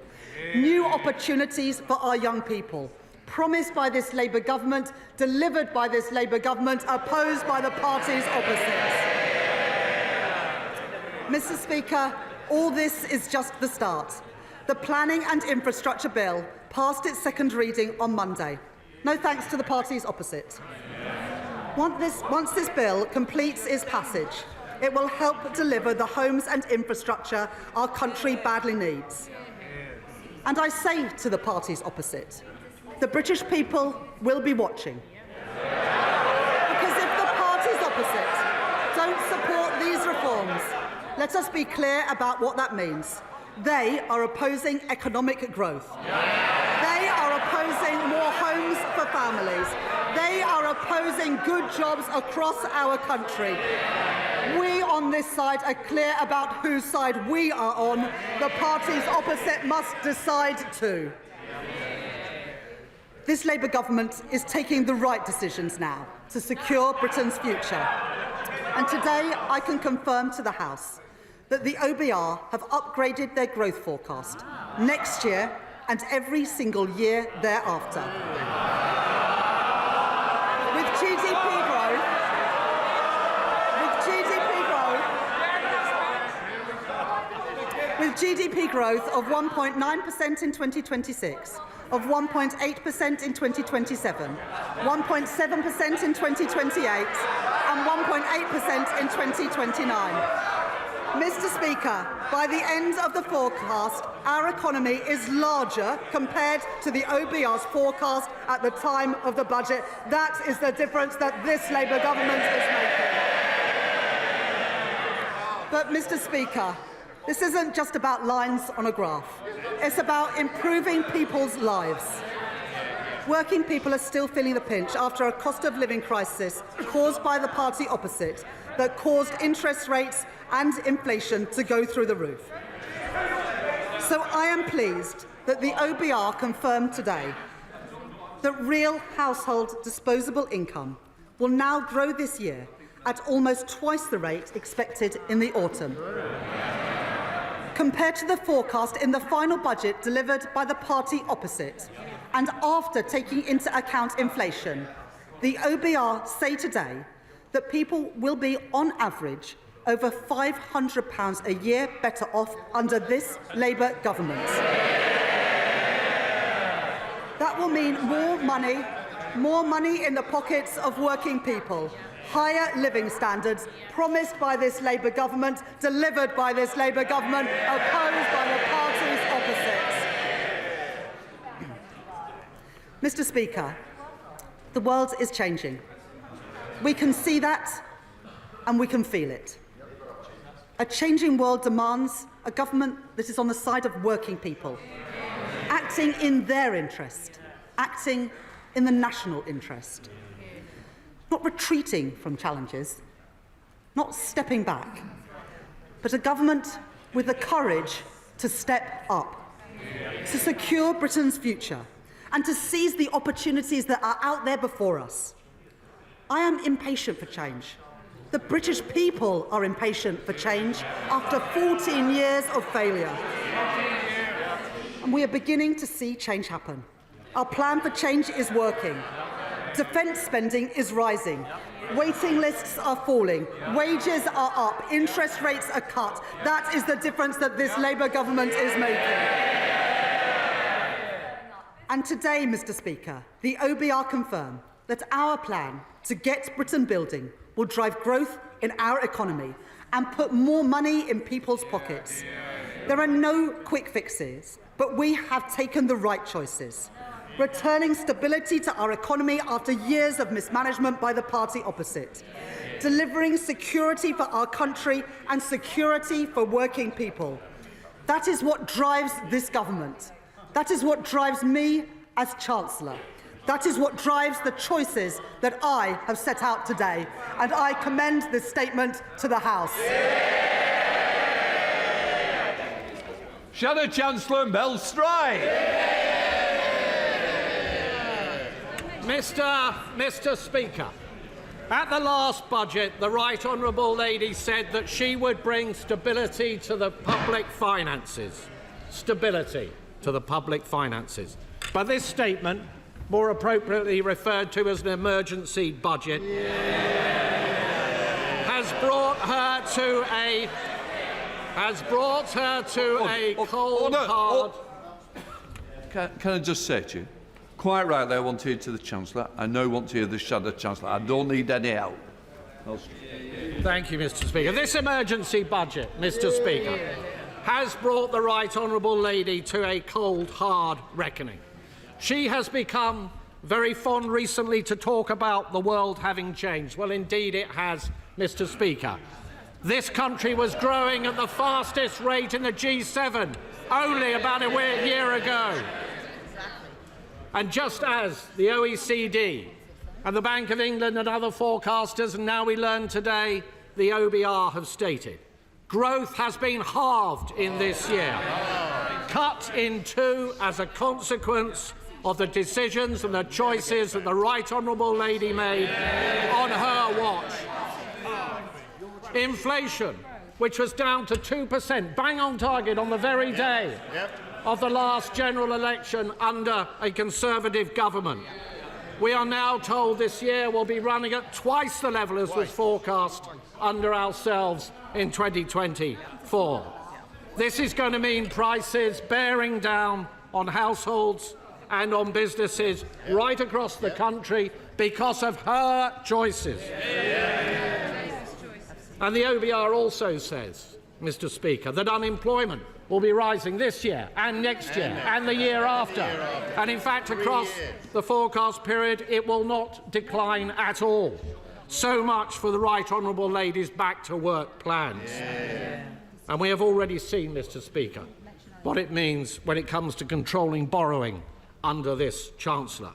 New opportunities for our young people, promised by this Labour government, delivered by this Labour government, opposed by the parties opposite. Mr. Speaker, all this is just the start. The Planning and Infrastructure Bill passed its second reading on Monday. No thanks to the parties opposite. Once this bill completes its passage, it will help deliver the homes and infrastructure our country badly needs. And I say to the parties opposite, the British people will be watching. Because if the parties opposite don't support these reforms, let us be clear about what that means. They are opposing economic growth. They are opposing more homes for families. They They are opposing good jobs across our country. We on this side are clear about whose side we are on. The parties opposite must decide too. This Labour government is taking the right decisions now to secure Britain's future. And today I can confirm to the House that the OBR have upgraded their growth forecast next year and every single year thereafter. With GDP growth of 1.9% in 2026, of 1.8% in 2027, 1.7% in 2028, and 1.8% in 2029. Mr. Speaker, by the end of the forecast, our economy is larger compared to the OBR's forecast at the time of the budget. That is the difference that this Labour government is making. But, Mr. Speaker, this isn't just about lines on a graph. It's about improving people's lives. Working people are still feeling the pinch after a cost of living crisis caused by the party opposite that caused interest rates and inflation to go through the roof. So I am pleased that the OBR confirmed today that real household disposable income will now grow this year at almost twice the rate expected in the autumn. Compared to the forecast in the final budget delivered by the party opposite, and after taking into account inflation, the OBR say today that people will be, on average, over £500 a year better off under this Labour government. That will mean more money in the pockets of working people, higher living standards promised by this Labour government, delivered by this Labour government, opposed by the parties opposite. Mr. Speaker, the world is changing. We can see that and we can feel it. A changing world demands a government that is on the side of working people, acting in their interest, acting in the national interest, not retreating from challenges, not stepping back, but a government with the courage to step up, to secure Britain's future, and to seize the opportunities that are out there before us. I am impatient for change. The British people are impatient for change after 14 years of failure. And we are beginning to see change happen. Our plan for change is working. Defence spending is rising. Waiting lists are falling. Wages are up. Interest rates are cut. That is the difference that this Labour government is making. And today, Mr. Speaker, the OBR confirm that our plan to get Britain building will drive growth in our economy and put more money in people's pockets. There are no quick fixes, but we have taken the right choices, returning stability to our economy after years of mismanagement by the party opposite, delivering security for our country and security for working people. That is what drives this government. That is what drives me as Chancellor. That is what drives the choices that I have set out today, and I commend this statement to the House. Shadow Chancellor Mel Stride. Mr. Speaker, at the last budget, the Right Honourable Lady said that she would bring stability to the public finances. Stability to the public finances. But this statement, more appropriately referred to as an emergency budget, has brought her to a cold, hard... Can I just say to you, quite rightly I want to hear to the Chancellor. I now want to hear the Shadow Chancellor. I don't need any help. Thank you, Mr. Speaker. This emergency budget, Mr. Speaker, has brought the Right Honourable Lady to a cold, hard reckoning. She has become very fond recently to talk about the world having changed. Well, indeed it has, Mr. Speaker. This country was growing at the fastest rate in the G7 only about a year ago. And just as the OECD And the Bank of England and other forecasters, and now we learn today, the OBR have stated, growth has been halved in this year, cut in two as a consequence of the decisions and the choices that the Right Honourable Lady made on her watch. Inflation, which was down to 2%, bang on target on the very day of the last general election under a Conservative government. We are now told this year will be running at twice the level as was forecast under ourselves in 2024. This is going to mean prices bearing down on households and on businesses right across the country because of her choices. And the OBR also says, Mr. Speaker, that unemployment will be rising this year and next year and the year after. And in fact, across the forecast period, it will not decline at all. So much for the Right Honourable Lady's back-to-work plans. And we have already seen, Mr. Speaker, what it means when it comes to controlling borrowing under this Chancellor.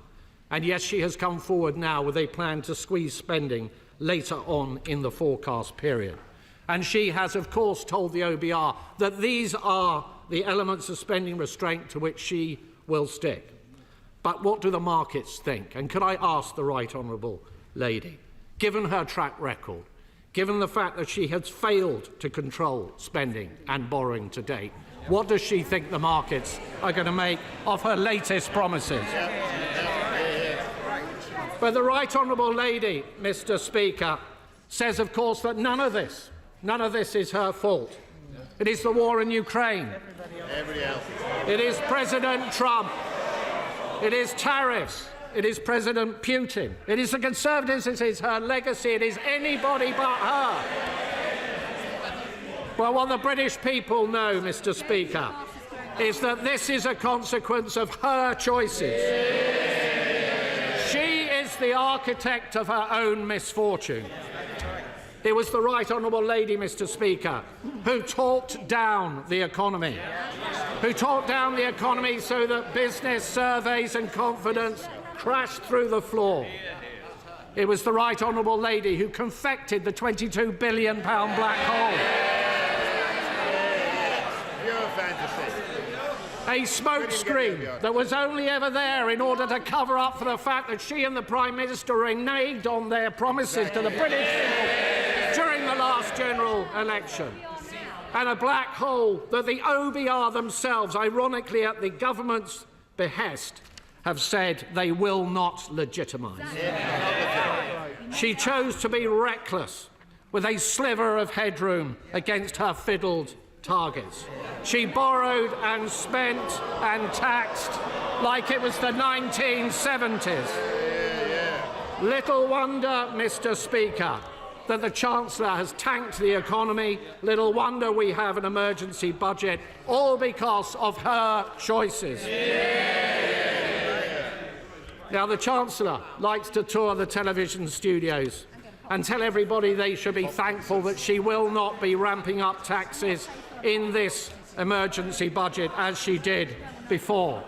And yes, she has come forward now with a plan to squeeze spending later on in the forecast period. And she has, of course, told the OBR that these are the elements of spending restraint to which she will stick. But what do the markets think? And could I ask the Right Honourable Lady, given her track record, given the fact that she has failed to control spending and borrowing to date, what does she think the markets are going to make of her latest promises? But the Right Honourable Lady, Mr. Speaker, says, of course, that none of this is her fault. It is the war in Ukraine. It is President Trump. It is tariffs. It is President Putin. It is the Conservatives. It is her legacy. It is anybody but her. Well, what the British people know, Mr. Speaker, is that this is a consequence of her choices. She is the architect of her own misfortune. It was the Right Honourable Lady, Mr. Speaker, who talked down the economy, so that business surveys and confidence crashed through the floor. It was the Right Honourable Lady who confected the £22 billion black hole. A smokescreen that was only ever there in order to cover up for the fact that she and the Prime Minister reneged on their promises to the British people during the last general election. And a black hole that the OBR themselves, ironically at the government's behest, have said they will not legitimise. She chose to be reckless with a sliver of headroom against her fiddled targets. She borrowed and spent and taxed like it was the 1970s. Little wonder, Mr. Speaker, that the Chancellor has tanked the economy. Little wonder we have an emergency budget, all because of her choices. Now, the Chancellor likes to tour the television studios and tell everybody they should be thankful that she will not be ramping up taxes in this emergency budget as she did before.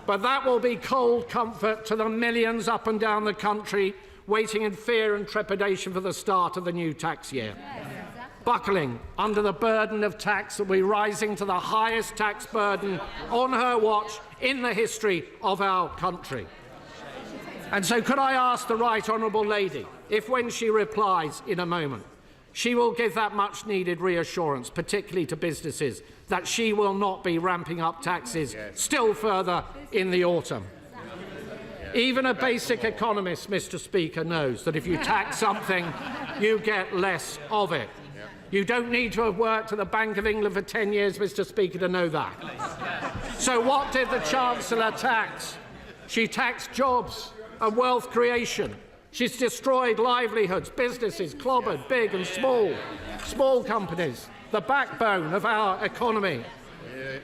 But that will be cold comfort to the millions up and down the country waiting in fear and trepidation for the start of the new tax year, buckling under the burden of tax that will be rising to the highest tax burden on her watch in the history of our country. And so could I ask the Right Honourable Lady if, when she replies in a moment, she will give that much-needed reassurance, particularly to businesses, that she will not be ramping up taxes still further in the autumn. Even a basic economist, Mr. Speaker, knows that if you tax something, you get less of it. You don't need to have worked at the Bank of England for 10 years, Mr. Speaker, to know that. So what did the Chancellor tax? She taxed jobs and wealth creation. She's destroyed livelihoods, businesses clobbered, big and small companies, the backbone of our economy.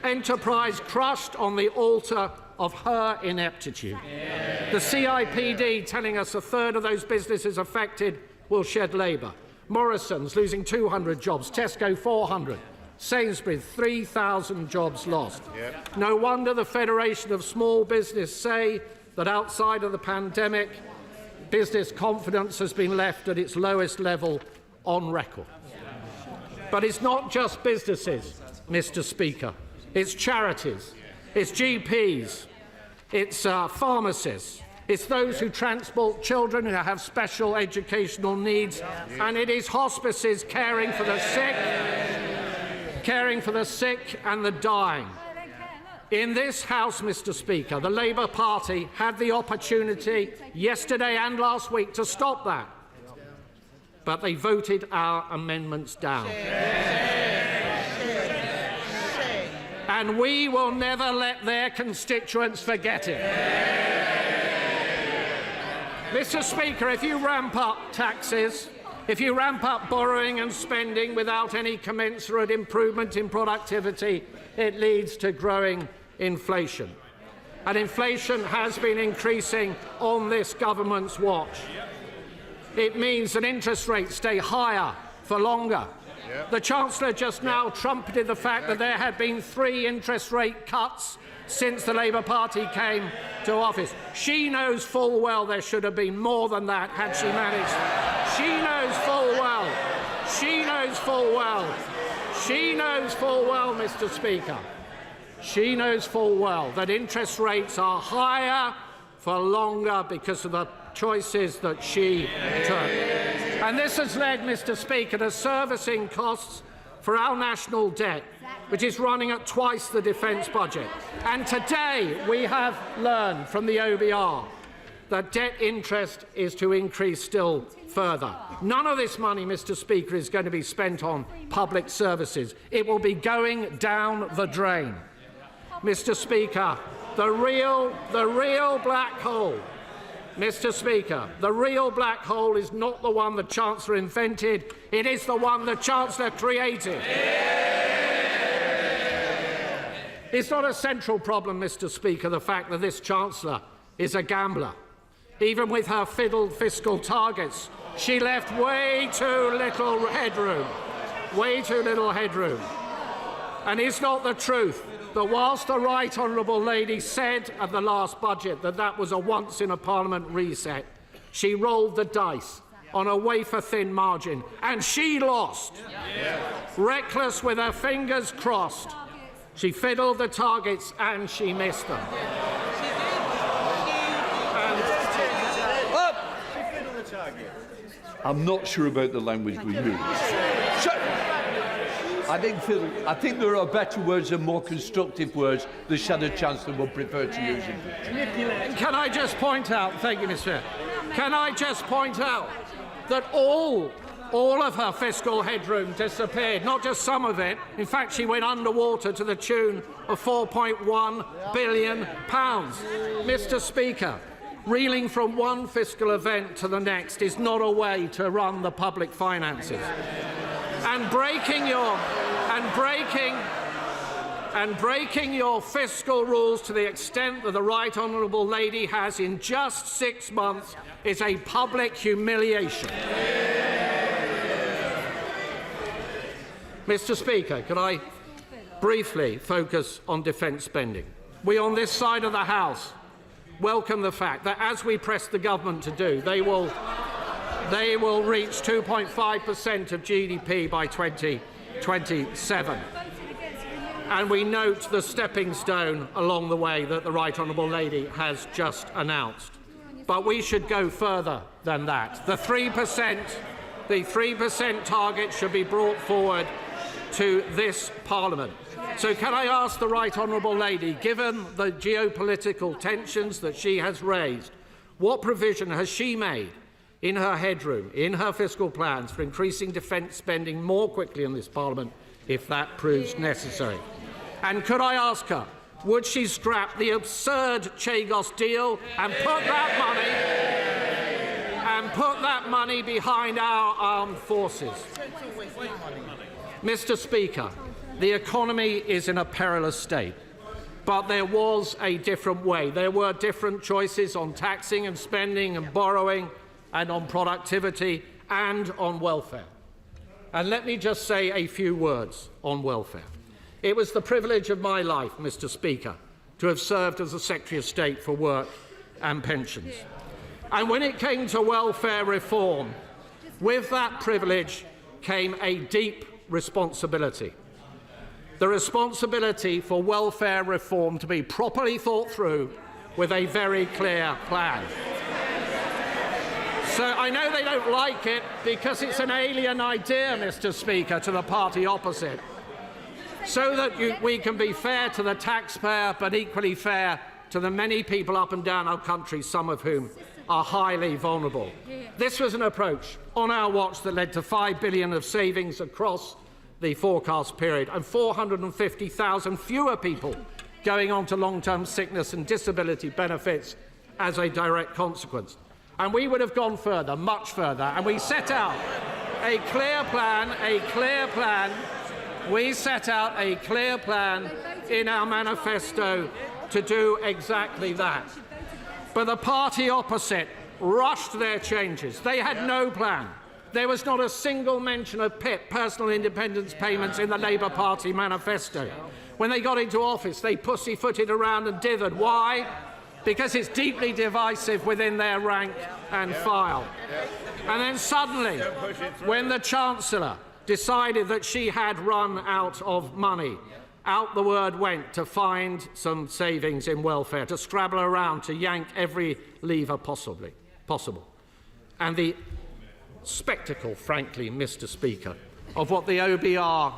Enterprise crushed on the altar of her ineptitude. The CIPD telling us a third of those businesses affected will shed labour. Morrison's losing 200 jobs, Tesco 400, Sainsbury's 3,000 jobs lost. No wonder the Federation of Small Business say that outside of the pandemic, business confidence has been left at its lowest level on record. But it's not just businesses, Mr. Speaker. It's charities, it's GPs, it's pharmacists, it's those who transport children who have special educational needs, and it is hospices caring for the sick and the dying. In this House, Mr. Speaker, the Labour Party had the opportunity yesterday and last week to stop that, but they voted our amendments down. And we will never let their constituents forget it. Mr. Speaker, if you ramp up taxes, if you ramp up borrowing and spending without any commensurate improvement in productivity, it leads to growing inflation. And inflation has been increasing on this government's watch. It means that interest rates stay higher for longer. The Chancellor just now trumpeted the fact that there had been 3 interest rate cuts since the Labour Party came to office. She knows full well there should have been more than that had she managed. She knows full well. She knows full well. She knows full well, Mr. Speaker. She knows full well that interest rates are higher for longer because of the choices that she took. And this has led, Mr. Speaker, to servicing costs for our national debt, which is running at twice the defence budget. And today we have learned from the OBR that debt interest is to increase still further. None of this money, Mr. Speaker, is going to be spent on public services. It will be going down the drain. Mr. Speaker, the real black hole, Mr. Speaker, the real black hole is not the one the Chancellor invented, it is the one the Chancellor created. It's not a central problem, Mr. Speaker, the fact that this Chancellor is a gambler. Even with her fiddled fiscal targets, she left way too little headroom. Way too little headroom. And it's not the truth that whilst the Right Honourable Lady said at the last budget that that was a once-in-a-Parliament reset, she rolled the dice on a wafer-thin margin, and she lost. Reckless with her fingers crossed, she fiddled the targets and she missed them. I'm not sure about the language we use. I think there are better words and more constructive words the Shadow Chancellor would prefer to use. Can I just point out, thank you, Mr. Can I just point out that all of her fiscal headroom disappeared, not just some of it. In fact, she went underwater to the tune of £4.1 billion. Mr. Speaker, reeling from one fiscal event to the next is not a way to run the public finances. And breaking your fiscal rules to the extent that the Right Honourable Lady has in just 6 months is a public humiliation. Mr. Speaker, could I briefly focus on defence spending? We on this side of the House welcome the fact that, as we press the government to do, they will reach 2.5% of GDP by 2027. And we note the stepping stone along the way that the Right Honourable Lady has just announced. But we should go further than that. The 3% target should be brought forward to this Parliament. So can I ask the Right Honourable Lady, given the geopolitical tensions that she has raised, what provision has she made in her headroom, in her fiscal plans, for increasing defence spending more quickly in this Parliament if that proves necessary? And could I ask her, would she scrap the absurd Chagos deal and put that money behind our armed forces? Mr. Speaker, the economy is in a perilous state, but there was a different way. There were different choices on taxing and spending and borrowing and on productivity and on welfare. And let me just say a few words on welfare. It was the privilege of my life, Mr. Speaker, to have served as the Secretary of State for Work and Pensions. And when it came to welfare reform, with that privilege came a deep responsibility. The responsibility for welfare reform to be properly thought through with a very clear plan. So I know they don't like it because it's an alien idea, Mr. Speaker, to the party opposite. So that we can be fair to the taxpayer, but equally fair to the many people up and down our country, some of whom are highly vulnerable. This was an approach on our watch that led to $5 billion of savings across the forecast period and 450,000 fewer people going on to long-term sickness and disability benefits as a direct consequence. And we would have gone further, much further, and we set out a clear plan, we set out a clear plan in our manifesto to do exactly that. But the party opposite rushed their changes. They had no plan. There was not a single mention of PIP, personal independence payments, in the Labour Party manifesto. When they got into office, they pussyfooted around and dithered. Why? Because it's deeply divisive within their rank and file. And then suddenly, when the Chancellor decided that she had run out of money, out the word went to find some savings in welfare, to scrabble around, to yank every lever possible. And the spectacle, frankly, Mr. Speaker, of what the OBR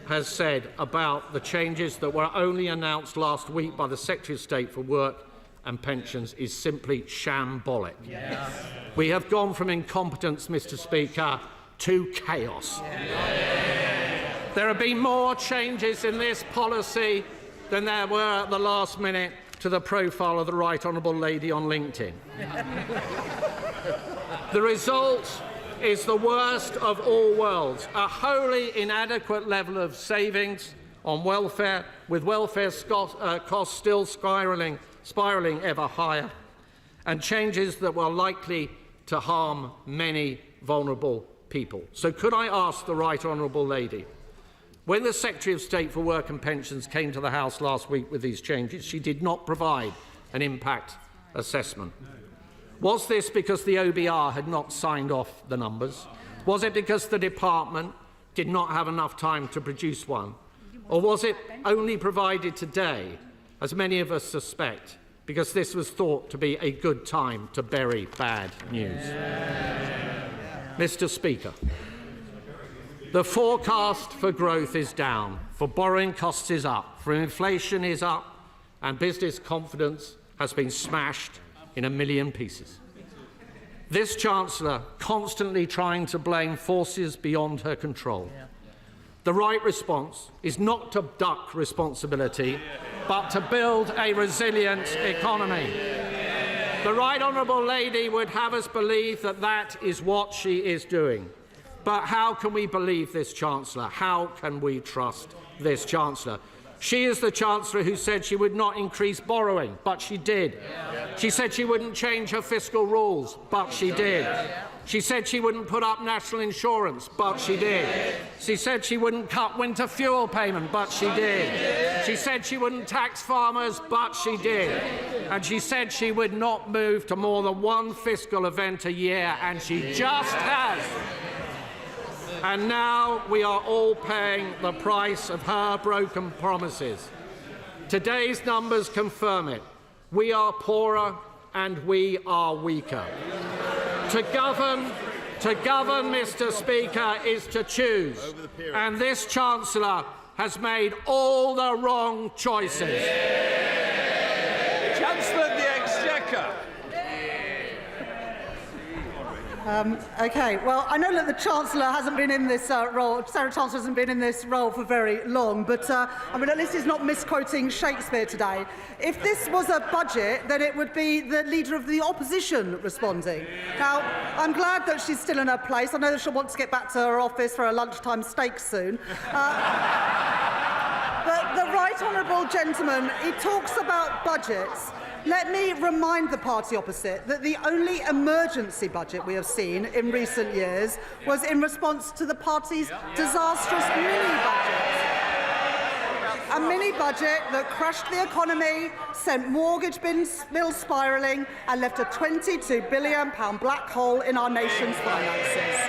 has said about the changes that were only announced last week by the Secretary of State for Work and Pensions is simply shambolic. Yes. We have gone from incompetence, Mr. Speaker, to chaos. There have been more changes in this policy than there were at the last minute to the profile of the Right Honourable Lady on LinkedIn. The result is the worst of all worlds, a wholly inadequate level of savings on welfare, with welfare costs still spiralling ever higher, and changes that were likely to harm many vulnerable people. So could I ask the Right Honourable Lady, when the Secretary of State for Work and Pensions came to the House last week with these changes, she did not provide an impact assessment. Was this because the OBR had not signed off the numbers? Was it because the department did not have enough time to produce one? Or was it only provided today, as many of us suspect, because this was thought to be a good time to bury bad news? Mr. Speaker, the forecast for growth is down, for borrowing costs is up, for inflation is up, and business confidence has been smashed in a million pieces. This Chancellor constantly trying to blame forces beyond her control. The right response is not to duck responsibility, but to build a resilient economy. The Right Honourable Lady would have us believe that that is what she is doing. But how can we believe this Chancellor? How can we trust this Chancellor? She is the Chancellor who said she would not increase borrowing, but she did. She said she wouldn't change her fiscal rules, but she did. She said she wouldn't put up national insurance, but she did. She said she wouldn't cut winter fuel payment, but she did. She said she wouldn't tax farmers, but she did. And she said she would not move to more than one fiscal event a year, and she just has. And now we are all paying the price of her broken promises. Today's numbers confirm it. We are poorer and we are weaker. To govern, Mr. Speaker, is to choose. And this Chancellor has made all the wrong choices. Chancellor of the Exchequer. OK, well, I know that the Chancellor hasn't been in this role, Sarah Chancellor hasn't been in this role for very long, but I mean, at least he's not misquoting Shakespeare today. If this was a budget, then it would be the Leader of the Opposition responding. Now, I'm glad that she's still in her place. I know that she'll want to get back to her office for a lunchtime steak soon. But the Right Honourable Gentleman, he talks about budgets. Let me remind the party opposite that the only emergency budget we have seen in recent years was in response to the party's disastrous mini-budget. A mini-budget that crushed the economy, sent mortgage bills spiralling and left a £22 billion black hole in our nation's finances.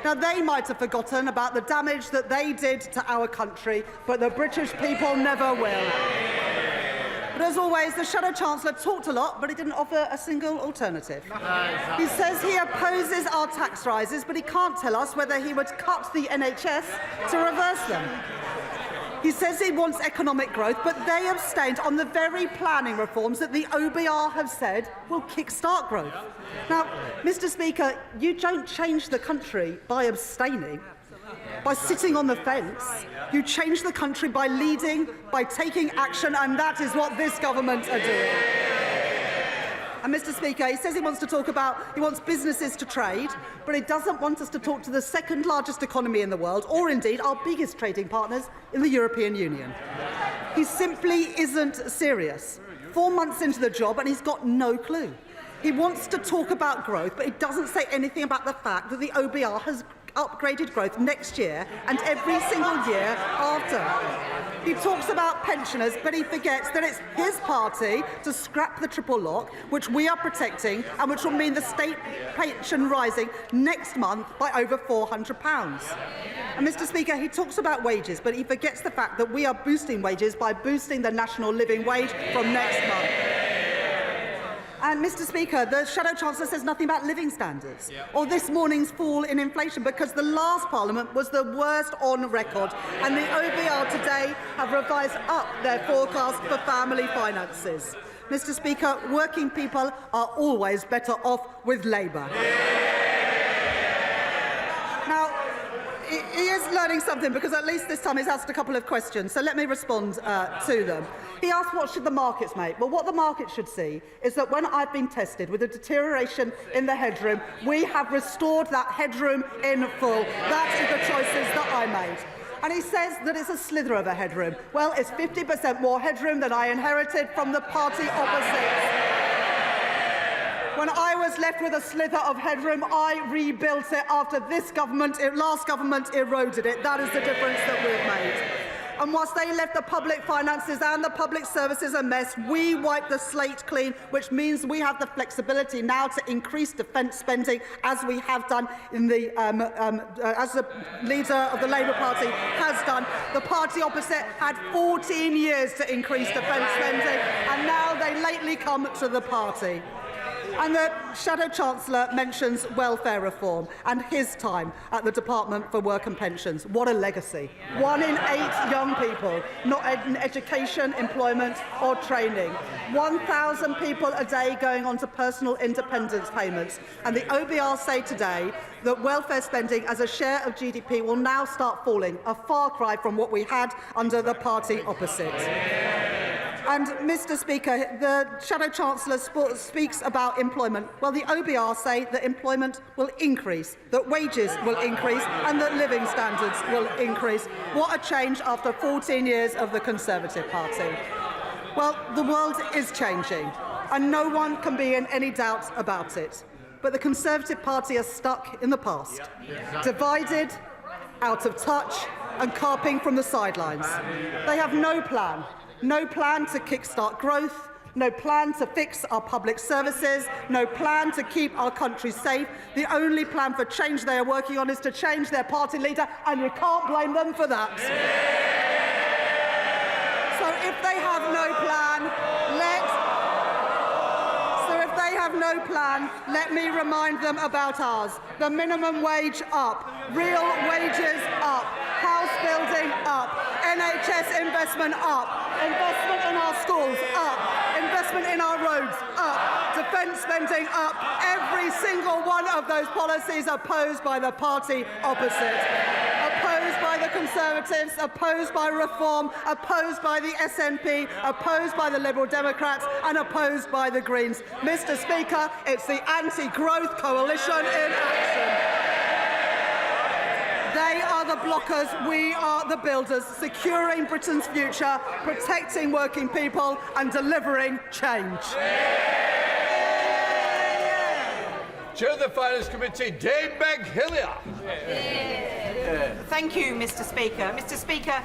Now, they might have forgotten about the damage that they did to our country, but the British people never will. But as always, the Shadow Chancellor talked a lot, but he didn't offer a single alternative. He says he opposes our tax rises, but he can't tell us whether he would cut the NHS to reverse them. He says he wants economic growth, but they abstained on the very planning reforms that the OBR have said will kickstart growth. Now, Mr. Speaker, you don't change the country by abstaining, by sitting on the fence. You change the country by leading, by taking action, and that is what this government are doing. And Mr. Speaker, he says he wants businesses to trade, but he doesn't want us to talk to the second largest economy in the world, or indeed our biggest trading partners in the European Union. He simply isn't serious. 4 months into the job and he's got no clue. He wants to talk about growth, but he doesn't say anything about the fact that the OBR has upgraded growth next year and every single year after. He talks about pensioners, but he forgets that it's his party to scrap the triple lock, which we are protecting and which will mean the state pension rising next month by over £400. And Mr. Speaker, he talks about wages, but he forgets the fact that we are boosting wages by boosting the national living wage from next month. And, Mr. Speaker, the Shadow Chancellor says nothing about living standards or this morning's fall in inflation, because the last Parliament was the worst on record, and the OBR today have revised up their forecast for family finances. Mr. Speaker, working people are always better off with Labour. Now, he is learning something, because at least this time he's asked a couple of questions, so let me respond to them. He asked what should the markets make. Well, what the market should see is that when I've been tested with a deterioration in the headroom, we have restored that headroom in full. That is the choices that I made. And he says that it's a slither of a headroom. Well, it's 50% more headroom than I inherited from the party opposite. When I was left with a slither of headroom, I rebuilt it after this government, last government, eroded it. That is the difference that we've made. And whilst they left the public finances and the public services a mess, we wiped the slate clean, which means we have the flexibility now to increase defence spending, as we have done in the, as the leader of the Labour Party has done. The party opposite had 14 years to increase defence spending, and now they lately come to the party. And the Shadow Chancellor mentions welfare reform and his time at the Department for Work and Pensions. What a legacy. 1 in 8 young people not in education, employment or training. 1,000 people a day going on to personal independence payments. And the OBR say today that welfare spending as a share of GDP will now start falling, a far cry from what we had under the party opposite. And, Mr. Speaker, the Shadow Chancellor speaks about employment. Well, the OBR say that employment will increase, that wages will increase and that living standards will increase. What a change after 14 years of the Conservative Party. Well, the world is changing and no one can be in any doubt about it. But the Conservative Party are stuck in the past, divided, out of touch and carping from the sidelines. They have no plan. No plan to kickstart growth, no plan to fix our public services, no plan to keep our country safe. The only plan for change they are working on is to change their party leader, and you can't blame them for that. So if they have no plan, let me remind them about ours. The minimum wage up, real wages up, house building up, NHS investment up, investment in our schools up, investment in our roads up, defence spending up. Every single one of those policies opposed by the party opposite. Opposed by the Conservatives, opposed by Reform, opposed by the SNP, opposed by the Liberal Democrats and opposed by the Greens. Mr. Speaker, it's the anti-growth coalition in action. They are the blockers, we are the builders, securing Britain's future, protecting working people and delivering change. Chair of the Finance Committee, Dame Meg Hillier. Thank you, Mr. Speaker. Mr. Speaker,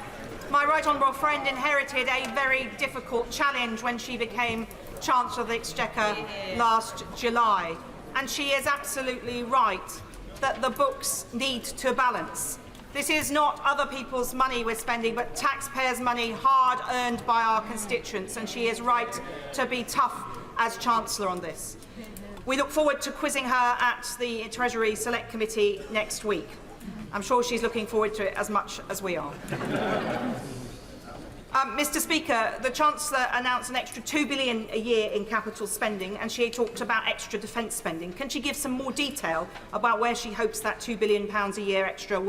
My right honourable friend inherited a very difficult challenge when she became Chancellor of the Exchequer last July, and she is absolutely right that the books need to balance. This is not other people's money we're spending, but taxpayers' money hard earned by our constituents, and she is right to be tough as Chancellor on this. We look forward to quizzing her at the Treasury Select Committee next week. I'm sure she's looking forward to it as much as we are. Mr. Speaker, the Chancellor announced an extra £2 billion a year in capital spending, and she talked about extra defence spending. Can she give some more detail about where she hopes that £2 billion a year extra will